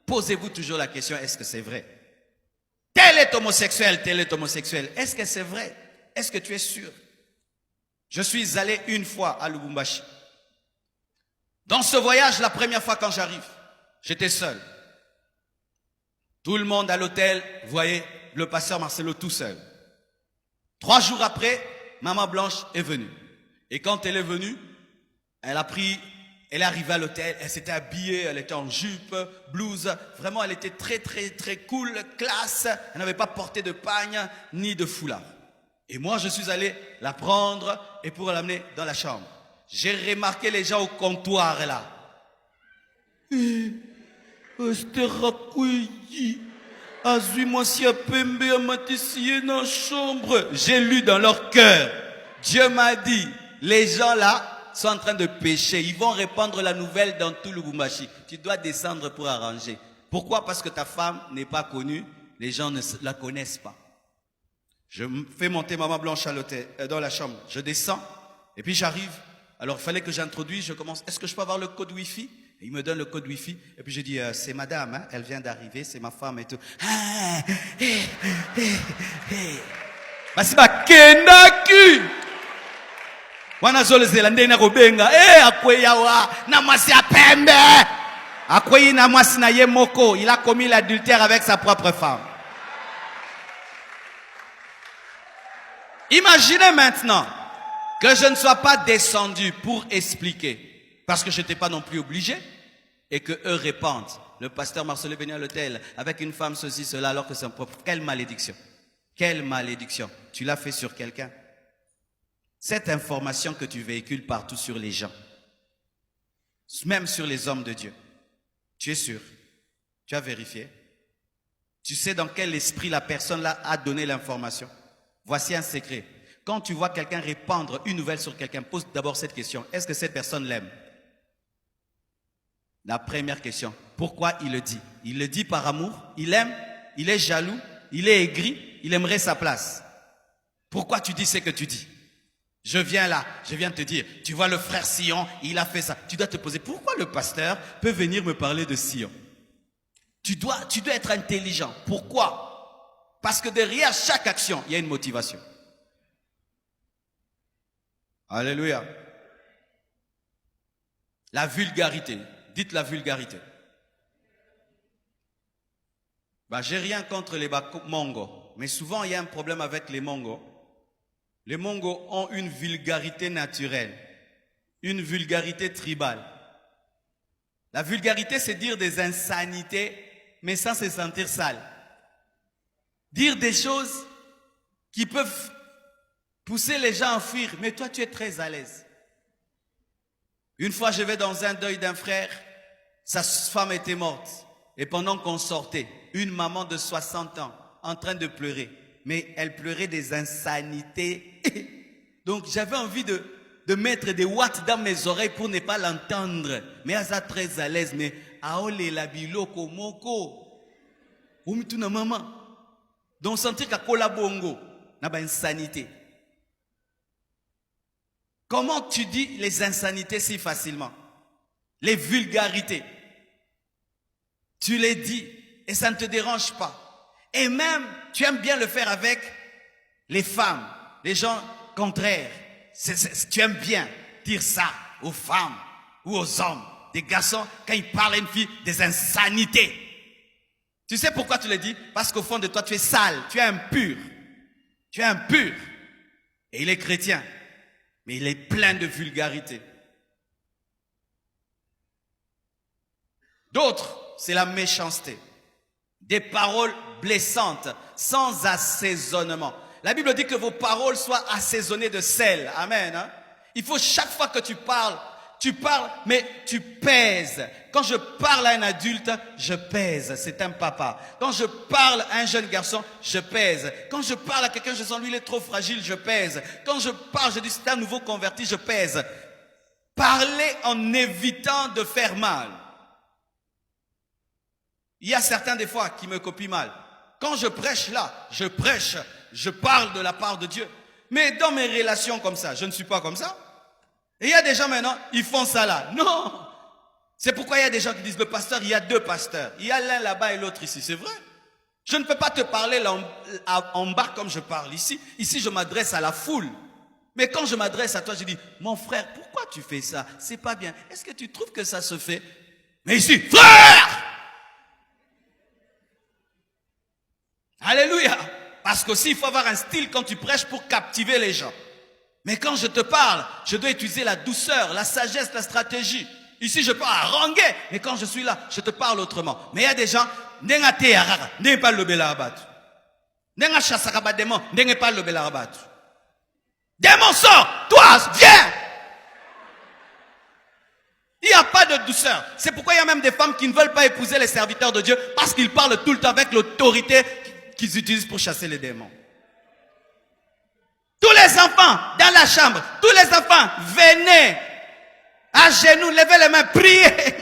Posez-vous toujours la question, est-ce que c'est vrai? Tel est homosexuel, tel est homosexuel. Est-ce que c'est vrai? Est-ce que tu es sûr? Je suis allé une fois à Lubumbashi. Dans ce voyage, la première fois quand j'arrive, j'étais seul. Tout le monde à l'hôtel, vous voyez, le pasteur Marcelo tout seul. 3 jours après, Maman Blanche est venue. Et quand elle est venue, elle est arrivée à l'hôtel, elle s'était habillée, elle était en jupe, blouse. Vraiment, elle était très, très, très cool, classe. Elle n'avait pas porté de pagne ni de foulard. Et moi, je suis allé la prendre et pour l'amener dans la chambre. J'ai remarqué les gens au comptoir là. J'ai lu dans leur cœur. Dieu m'a dit, les gens là sont en train de pécher. Ils vont répandre la nouvelle dans tout Lubumbashi. Tu dois descendre pour arranger. Pourquoi? Parce que ta femme n'est pas connue. Les gens ne la connaissent pas. Je fais monter Maman Blanche à l'hôtel, dans la chambre. Je descends et puis j'arrive. Alors il fallait que j'introduise. Je commence. Est-ce que je peux avoir le code Wi-Fi? Il me donne le code Wi-Fi. Et puis je dis, c'est madame, hein, elle vient d'arriver, c'est ma femme et tout. Basiba kendaku. Wana zole zelande na kobenga. Akweyawa na mwasi ya pembe. Akweyi na mwasi na ye moko. Il a commis l'adultère avec sa propre femme. Imaginez maintenant que je ne sois pas descendu pour expliquer. Parce que je n'étais pas non plus obligé. Et que eux répandent. Le pasteur Marcelo est venu à l'hôtel avec une femme, ceci, cela, alors que c'est un propre. Quelle malédiction. Quelle malédiction. Tu l'as fait sur quelqu'un. Cette information que tu véhicules partout sur les gens. Même sur les hommes de Dieu. Tu es sûr? Tu as vérifié? Tu sais dans quel esprit la personne là a donné l'information? Voici un secret. Quand tu vois quelqu'un répandre une nouvelle sur quelqu'un, pose d'abord cette question. Est-ce que cette personne l'aime? La première question. Pourquoi il le dit? Il le dit par amour? Il aime? Il est jaloux? Il est aigri? Il aimerait sa place? Pourquoi tu dis ce que tu dis? Je viens là, je viens te dire, tu vois le frère Sion, il a fait ça. Tu dois te poser, pourquoi le pasteur peut venir me parler de Sion? Tu dois être intelligent. Pourquoi? Parce que derrière chaque action, il y a une motivation. Alléluia. La vulgarité. Dites la vulgarité. J'ai rien contre les Mongos. Mais souvent, il y a un problème avec les Mongos. Les Mongos ont une vulgarité naturelle. Une vulgarité tribale. La vulgarité, c'est dire des insanités, mais sans se sentir sale. Dire des choses qui peuvent pousser les gens à fuir. Mais toi, tu es très à l'aise. Une fois, je vais dans un deuil d'un frère. Sa femme était morte. Et pendant qu'on sortait, une maman de 60 ans en train de pleurer. Mais elle pleurait des insanités. Donc j'avais envie de mettre des watts dans mes oreilles pour ne pas l'entendre. Mais elle est très à l'aise. Mais aole la biloko moko. Umituna maman. Donc sentir qu'à kola bongo. N'a pas insanité. Comment tu dis les insanités si facilement? Les vulgarités. Tu les dis et ça ne te dérange pas. Et même, tu aimes bien le faire avec les femmes, les gens contraires. Tu aimes bien dire ça aux femmes ou aux hommes, des garçons, quand ils parlent à une fille, des insanités. Tu sais pourquoi tu le dis? Parce qu'au fond de toi, tu es sale, tu es impur. Tu es impur. Et il est chrétien, mais il est plein de vulgarité. D'autres, c'est la méchanceté. Des paroles blessantes, sans assaisonnement. La Bible dit que vos paroles soient assaisonnées de sel. Amen. Hein? Il faut chaque fois que tu parles, mais tu pèses. Quand je parle à un adulte, je pèse. C'est un papa. Quand je parle à un jeune garçon, je pèse. Quand je parle à quelqu'un, je sens lui, il est trop fragile, je pèse. Quand je parle, je dis c'est un nouveau converti, je pèse. Parlez en évitant de faire mal. Il y a certains des fois qui me copient mal. Quand je prêche là, je parle de la part de Dieu. Mais dans mes relations comme ça, je ne suis pas comme ça. Et il y a des gens maintenant, ils font ça là. Non, C'est pourquoi il y a des gens qui disent, le pasteur, il y a deux pasteurs. Il y a l'un là-bas et l'autre ici. C'est vrai. Je ne peux pas te parler là en bas comme je parle ici. Ici, je m'adresse à la foule. Mais quand je m'adresse à toi, je dis, mon frère, pourquoi tu fais ça? C'est pas bien. Est-ce que tu trouves que ça se fait? Mais ici, frère! Alléluia! Parce qu'aussi, il faut avoir un style quand tu prêches pour captiver les gens. Mais quand je te parle, je dois utiliser la douceur, la sagesse, la stratégie. Ici, je peux haranguer, mais quand je suis là, je te parle autrement. Mais il y a des gens, n'est pas le belarabat. N'est chassakaba démon, n'est pas le belarabat. Démon sort, toi, viens! Il n'y a pas de douceur. C'est pourquoi il y a même des femmes qui ne veulent pas épouser les serviteurs de Dieu parce qu'ils parlent tout le temps avec l'autorité qu'ils utilisent pour chasser les démons. Tous les enfants dans la chambre, tous les enfants, venez à genoux, levez les mains, priez.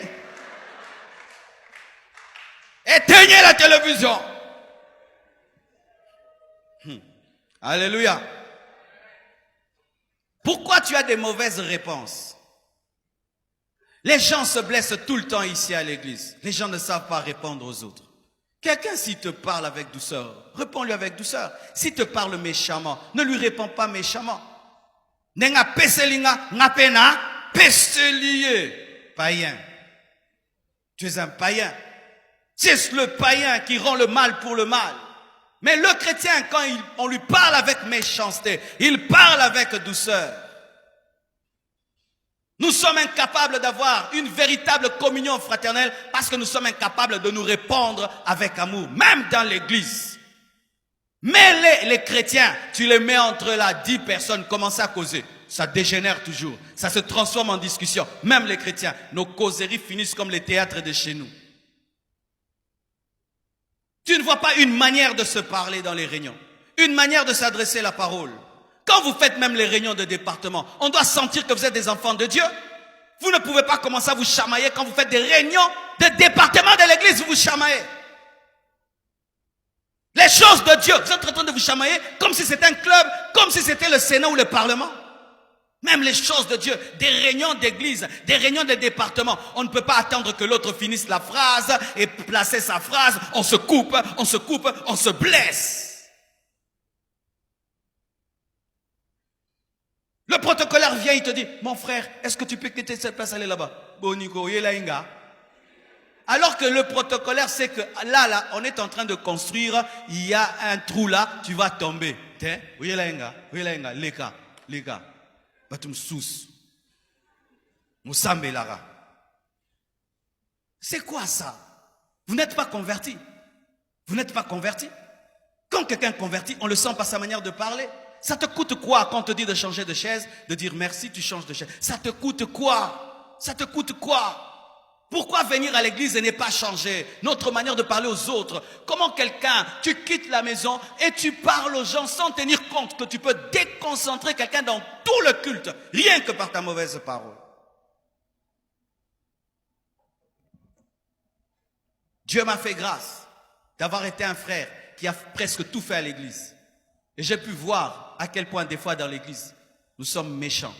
Éteignez la télévision. Alléluia. Pourquoi tu as des mauvaises réponses? Les gens se blessent tout le temps ici à l'église. Les gens ne savent pas répondre aux autres. Quelqu'un, s'il te parle avec douceur, réponds-lui avec douceur. S'il te parle méchamment, ne lui réponds pas méchamment. Nenga peselinga, ngapena, peselier. Païen. Tu es un païen. C'est le païen qui rend le mal pour le mal. Mais le chrétien, quand on lui parle avec méchanceté, il parle avec douceur. Nous sommes incapables d'avoir une véritable communion fraternelle parce que nous sommes incapables de nous répondre avec amour, même dans l'église. Mais les chrétiens, tu les mets entre là, 10 personnes, commencent à causer. Ça dégénère toujours. Ça se transforme en discussion. Même les chrétiens, nos causeries finissent comme les théâtres de chez nous. Tu ne vois pas une manière de se parler dans les réunions, une manière de s'adresser la parole. Quand vous faites même les réunions de département, on doit sentir que vous êtes des enfants de Dieu. Vous ne pouvez pas commencer à vous chamailler quand vous faites des réunions de département de l'église, vous vous chamaillez. Les choses de Dieu, vous êtes en train de vous chamailler comme si c'était un club, comme si c'était le Sénat ou le Parlement. Même les choses de Dieu, des réunions d'église, des réunions de département, on ne peut pas attendre que l'autre finisse la phrase et placer sa phrase, on se coupe, on se blesse. Le protocolaire vient, il te dit, mon frère, est-ce que tu peux quitter cette place, aller là-bas? Boniko, yelainga. Alors que le protocolaire sait que là, on est en train de construire, il y a un trou là, tu vas tomber. Yelainga, les gars. Batum sous. Moussambe lara. C'est quoi ça? Vous n'êtes pas converti. Vous n'êtes pas converti. Quand quelqu'un est converti, on le sent par sa manière de parler. Ça te coûte quoi quand on te dit de changer de chaise, de dire merci, tu changes de chaise? Ça te coûte quoi? Ça te coûte quoi? Pourquoi venir à l'église et ne pas changer notre manière de parler aux autres? Comment quelqu'un, tu quittes la maison et tu parles aux gens sans tenir compte que tu peux déconcentrer quelqu'un dans tout le culte, rien que par ta mauvaise parole? Dieu m'a fait grâce d'avoir été un frère qui a presque tout fait à l'église. Et j'ai pu voir à quel point des fois dans l'église, nous sommes méchants.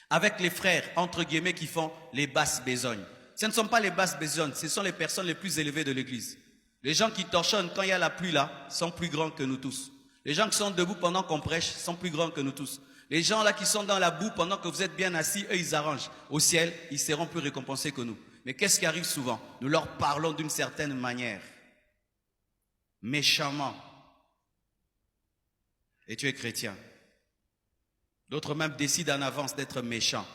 Avec les frères, entre guillemets, qui font les basses besognes. Ce ne sont pas les basses besognes, ce sont les personnes les plus élevées de l'église. Les gens qui torchonnent quand il y a la pluie là, sont plus grands que nous tous. Les gens qui sont debout pendant qu'on prêche sont plus grands que nous tous. Les gens là qui sont dans la boue pendant que vous êtes bien assis, eux ils arrangent. Au ciel, ils seront plus récompensés que nous. Mais qu'est-ce qui arrive souvent? Nous leur parlons d'une certaine manière. Méchamment. Et tu es chrétien. D'autres même décident en avance d'être méchants.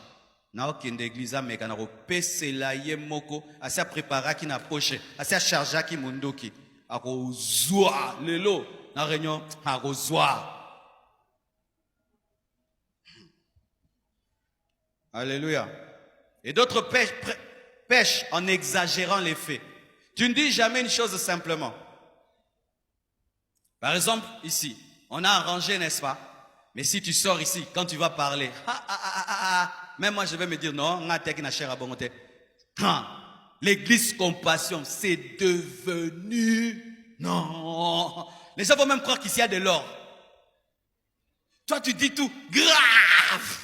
Naokende église mais kanaro pesela ye moko asa prépara ki na poche asa charger ki mundoki ako zoa lelo na réunion ako zoa. Alléluia. Et d'autres pêchent en exagérant les faits. Tu ne dis jamais une chose simplement. Par exemple, ici, on a arrangé, n'est-ce pas? Mais si tu sors ici, quand tu vas parler, même moi je vais me dire non, l'église compassion, c'est devenu, non. Les gens vont même croire qu'ici il y a de l'or. Toi tu dis tout, grave.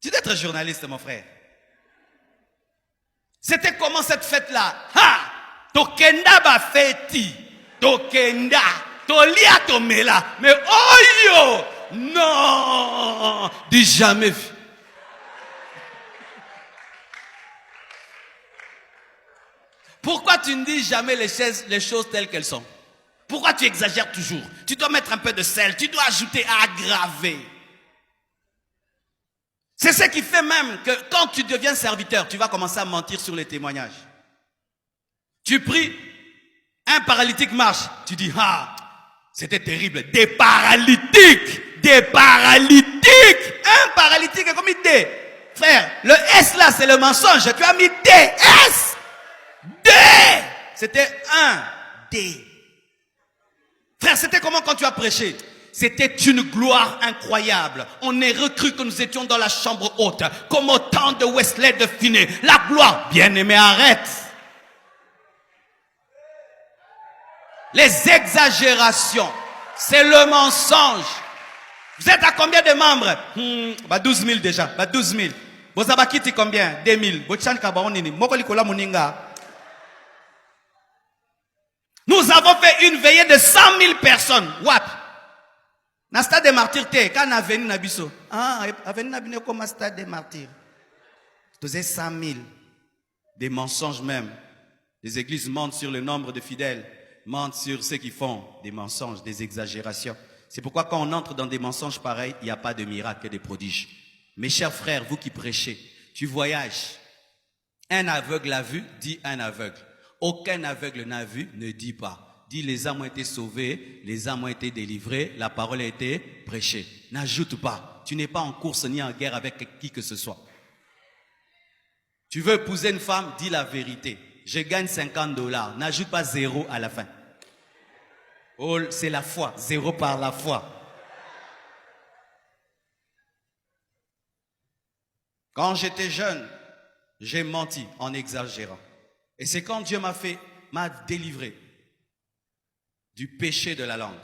Tu dois être journaliste mon frère. C'était comment cette fête-là? Ha! Tokenda ba feti. Tokenda. Tolia tomela. Mais oh yo! Non! Dis jamais vu. Pourquoi tu ne dis jamais les choses telles qu'elles sont? Pourquoi tu exagères toujours? Tu dois mettre un peu de sel, tu dois ajouter, aggraver. C'est ce qui fait même que quand tu deviens serviteur, tu vas commencer à mentir sur les témoignages. Tu pries, un paralytique marche, tu dis, ah, c'était terrible. Des paralytiques! Des paralytiques! Un paralytique est comme une D. Frère, le S là, c'est le mensonge. Tu as mis D, S! D! C'était un D. Frère, c'était comment quand tu as prêché? C'était une gloire incroyable. On est recru que nous étions dans la chambre haute, comme au temps de Wesley de Finney. La gloire, bien-aimé, arrête. Les exagérations, c'est le mensonge. Vous êtes à combien de membres? 12 000 déjà, 12 000. Vous avez quitté combien? 2 000. Nous avons fait une veillée de 100 000 personnes. Wap. Na stade des martyrs, quand on a venu na biso. Ah, avenu na bino comme stade des martyrs. Vous avez 100 000. Des mensonges même. Les églises mentent sur le nombre de fidèles, mentent sur ceux qui font des mensonges, des exagérations. C'est pourquoi quand on entre dans des mensonges pareils, il n'y a pas de miracle et de prodiges. Mes chers frères, vous qui prêchez, tu voyages. Un aveugle a vu, dit un aveugle. Aucun aveugle n'a vu, ne dit pas. Dis, les âmes ont été sauvées, les âmes ont été délivrées, la parole a été prêchée. N'ajoute pas. Tu n'es pas en course ni en guerre avec qui que ce soit. Tu veux épouser une femme, dis la vérité. Je gagne $50. N'ajoute pas 0 à la fin. Oh, c'est la foi. 0 par la foi. Quand j'étais jeune, j'ai menti en exagérant. Et c'est quand Dieu m'a délivré du péché de la langue.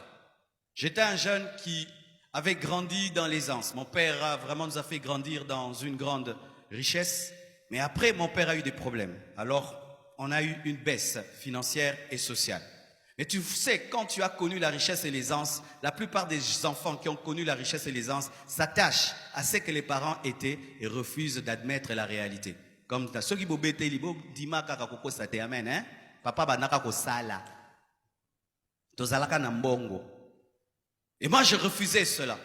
J'étais un jeune qui avait grandi dans l'aisance. Mon père nous a fait grandir dans une grande richesse. Mais après, mon père a eu des problèmes. Alors, on a eu une baisse financière et sociale. Mais tu sais, quand tu as connu la richesse et l'aisance, la plupart des enfants qui ont connu la richesse et l'aisance s'attachent à ce que les parents étaient et refusent d'admettre la réalité. Comme ceux qui ont été libres, dima kaka koko sate amen, hein? Papa banaka ko sala. Tozalaka na mbongo. Et moi, je refusais cela.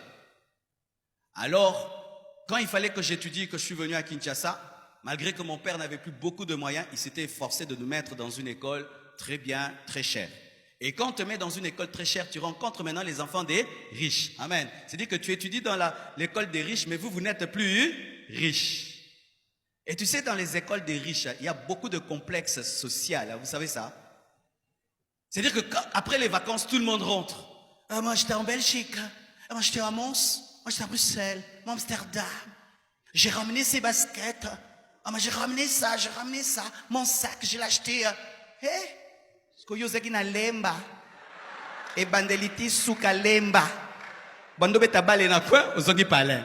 Alors, quand il fallait que j'étudie, que je suis venu à Kinshasa, malgré que mon père n'avait plus beaucoup de moyens, il s'était efforcé de nous mettre dans une école très bien, très chère. Et quand on te met dans une école très chère, tu rencontres maintenant les enfants des riches. Amen. C'est-à-dire que tu étudies dans l'école des riches, mais vous n'êtes plus riches. Et tu sais, dans les écoles des riches, il y a beaucoup de complexes sociaux. Vous savez ça? C'est-à-dire que après les vacances, tout le monde rentre. Ah, moi, j'étais en Belgique. Ah, moi, j'étais à Mons. Moi, j'étais à Bruxelles. Moi, Amsterdam. J'ai ramené ces baskets. Ah, moi, j'ai ramené ça. Mon sac, je l'ai acheté. Hé? Skoyozaki na lemba. Et bandeliti suka lemba. Bando beta bale na quoi? Ozongi palin.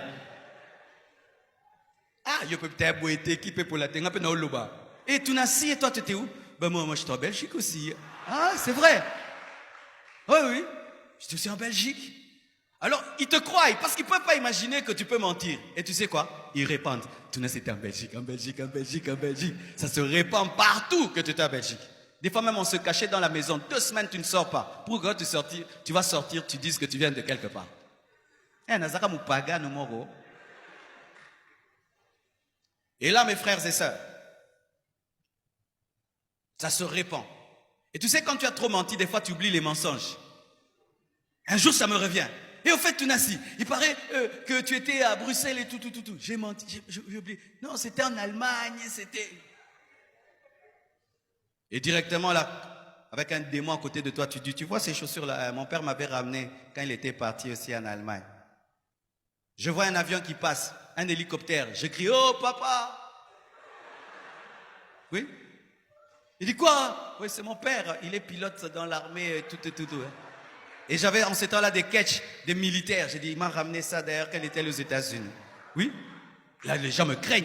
Ah, yo peux peut-être boiter équipé pour la tenga pe na oloba. Et tu n'as et toi tu étais où? Ben moi j'étais en Belgique aussi. Ah, c'est vrai. Oui, j'étais aussi en Belgique. Alors, ils te croient parce qu'ils ne peuvent pas imaginer que tu peux mentir. Et tu sais quoi? Ils répandent. Tu n'as été en Belgique. Ça se répand partout que tu étais en Belgique. Des fois même on se cachait dans la maison. 2 semaines tu ne sors pas. Pourquoi tu vas sortir, tu dises que tu viens de quelque part. Et là mes frères et sœurs, ça se répand. Et tu sais quand tu as trop menti, des fois tu oublies les mensonges. Un jour ça me revient. Et au fait tu n'as si. Il paraît que tu étais à Bruxelles et tout. J'ai menti, j'ai oublié. Non, c'était en Allemagne, c'était... Et directement là, avec un démon à côté de toi, tu dis, tu vois ces chaussures-là, mon père m'avait ramené quand il était parti aussi en Allemagne. Je vois un avion qui passe, un hélicoptère. Je crie, oh papa! Oui? Il dit quoi? Oui, c'est mon père, il est pilote dans l'armée, tout. Hein. Et j'avais en ce temps-là des catchs, des militaires. J'ai dit, il m'a ramené ça d'ailleurs quand il était aux États-Unis. Oui? Là, les gens me craignent.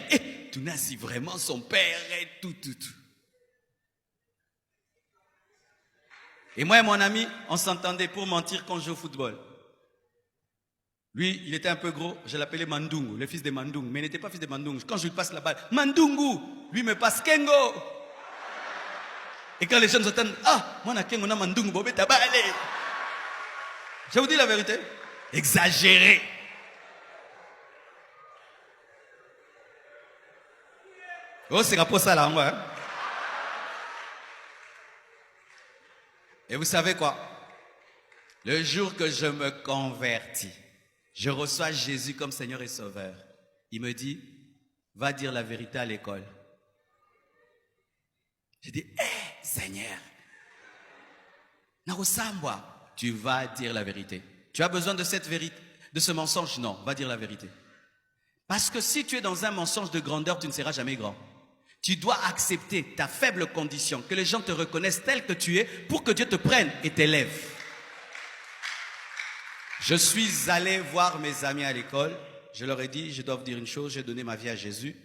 tout n'a si vraiment son père et tout. Et moi et mon ami, on s'entendait pour mentir quand je joue au football. Lui, il était un peu gros, je l'appelais Mandungu, le fils de Mandungu, mais il n'était pas fils de Mandungu. Quand je lui passe la balle, Mandungu, lui me passe Kengo. Et quand les jeunes entendent, ah, moi na Kengo na Mandungu, bobé tabalé. Je vous dis la vérité, exagéré. Oh, c'est pour ça là, moi. Hein? Et vous savez quoi? Le jour que je me convertis, je reçois Jésus comme Seigneur et Sauveur. Il me dit, va dire la vérité à l'école. J'ai dit, Seigneur, tu vas dire la vérité. Tu as besoin de cette vérité, de ce mensonge? Non, va dire la vérité. Parce que si tu es dans un mensonge de grandeur, tu ne seras jamais grand. Tu dois accepter ta faible condition, que les gens te reconnaissent tel que tu es pour que Dieu te prenne et t'élève. Je suis allé voir mes amis à l'école. Je leur ai dit, je dois vous dire une chose, j'ai donné ma vie à Jésus.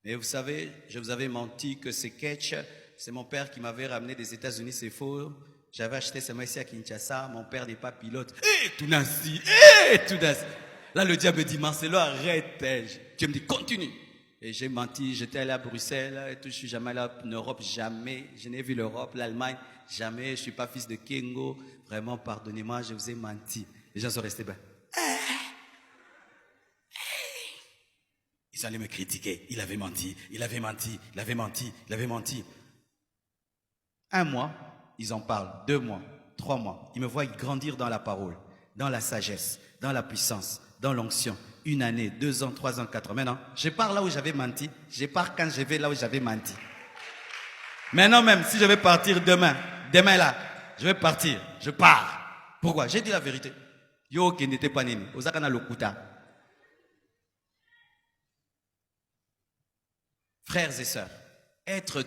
Mais vous savez, je vous avais menti que c'est Ketch, c'est mon père qui m'avait ramené des États-Unis, c'est faux. J'avais acheté ce ici à Kinshasa, mon père n'est pas pilote. Tounassi. Là, le diable me dit, Marcelo, arrête. Dieu me dit, continue. Et j'ai menti, j'étais allé à Bruxelles, et tout, je suis jamais allé en Europe, jamais. Je n'ai vu l'Europe, l'Allemagne, jamais. Je ne suis pas fils de Kengo. Vraiment, pardonnez-moi, je vous ai menti. Les gens sont restés bas. Ils allaient me critiquer. Il avait menti. Un mois, ils en parlent. 2 mois, 3 mois. Ils me voient grandir dans la parole, dans la sagesse, dans la puissance, dans l'onction. 1 année, 2 ans, 3 ans, 4 ans. Maintenant, je pars là où j'avais menti. Je pars quand je vais là où j'avais menti. Maintenant même, si je vais partir demain là, je vais partir. Je pars. Pourquoi? J'ai dit la vérité. Yo qui n'était pas né. Osakana Lokuta. Frères et sœurs, être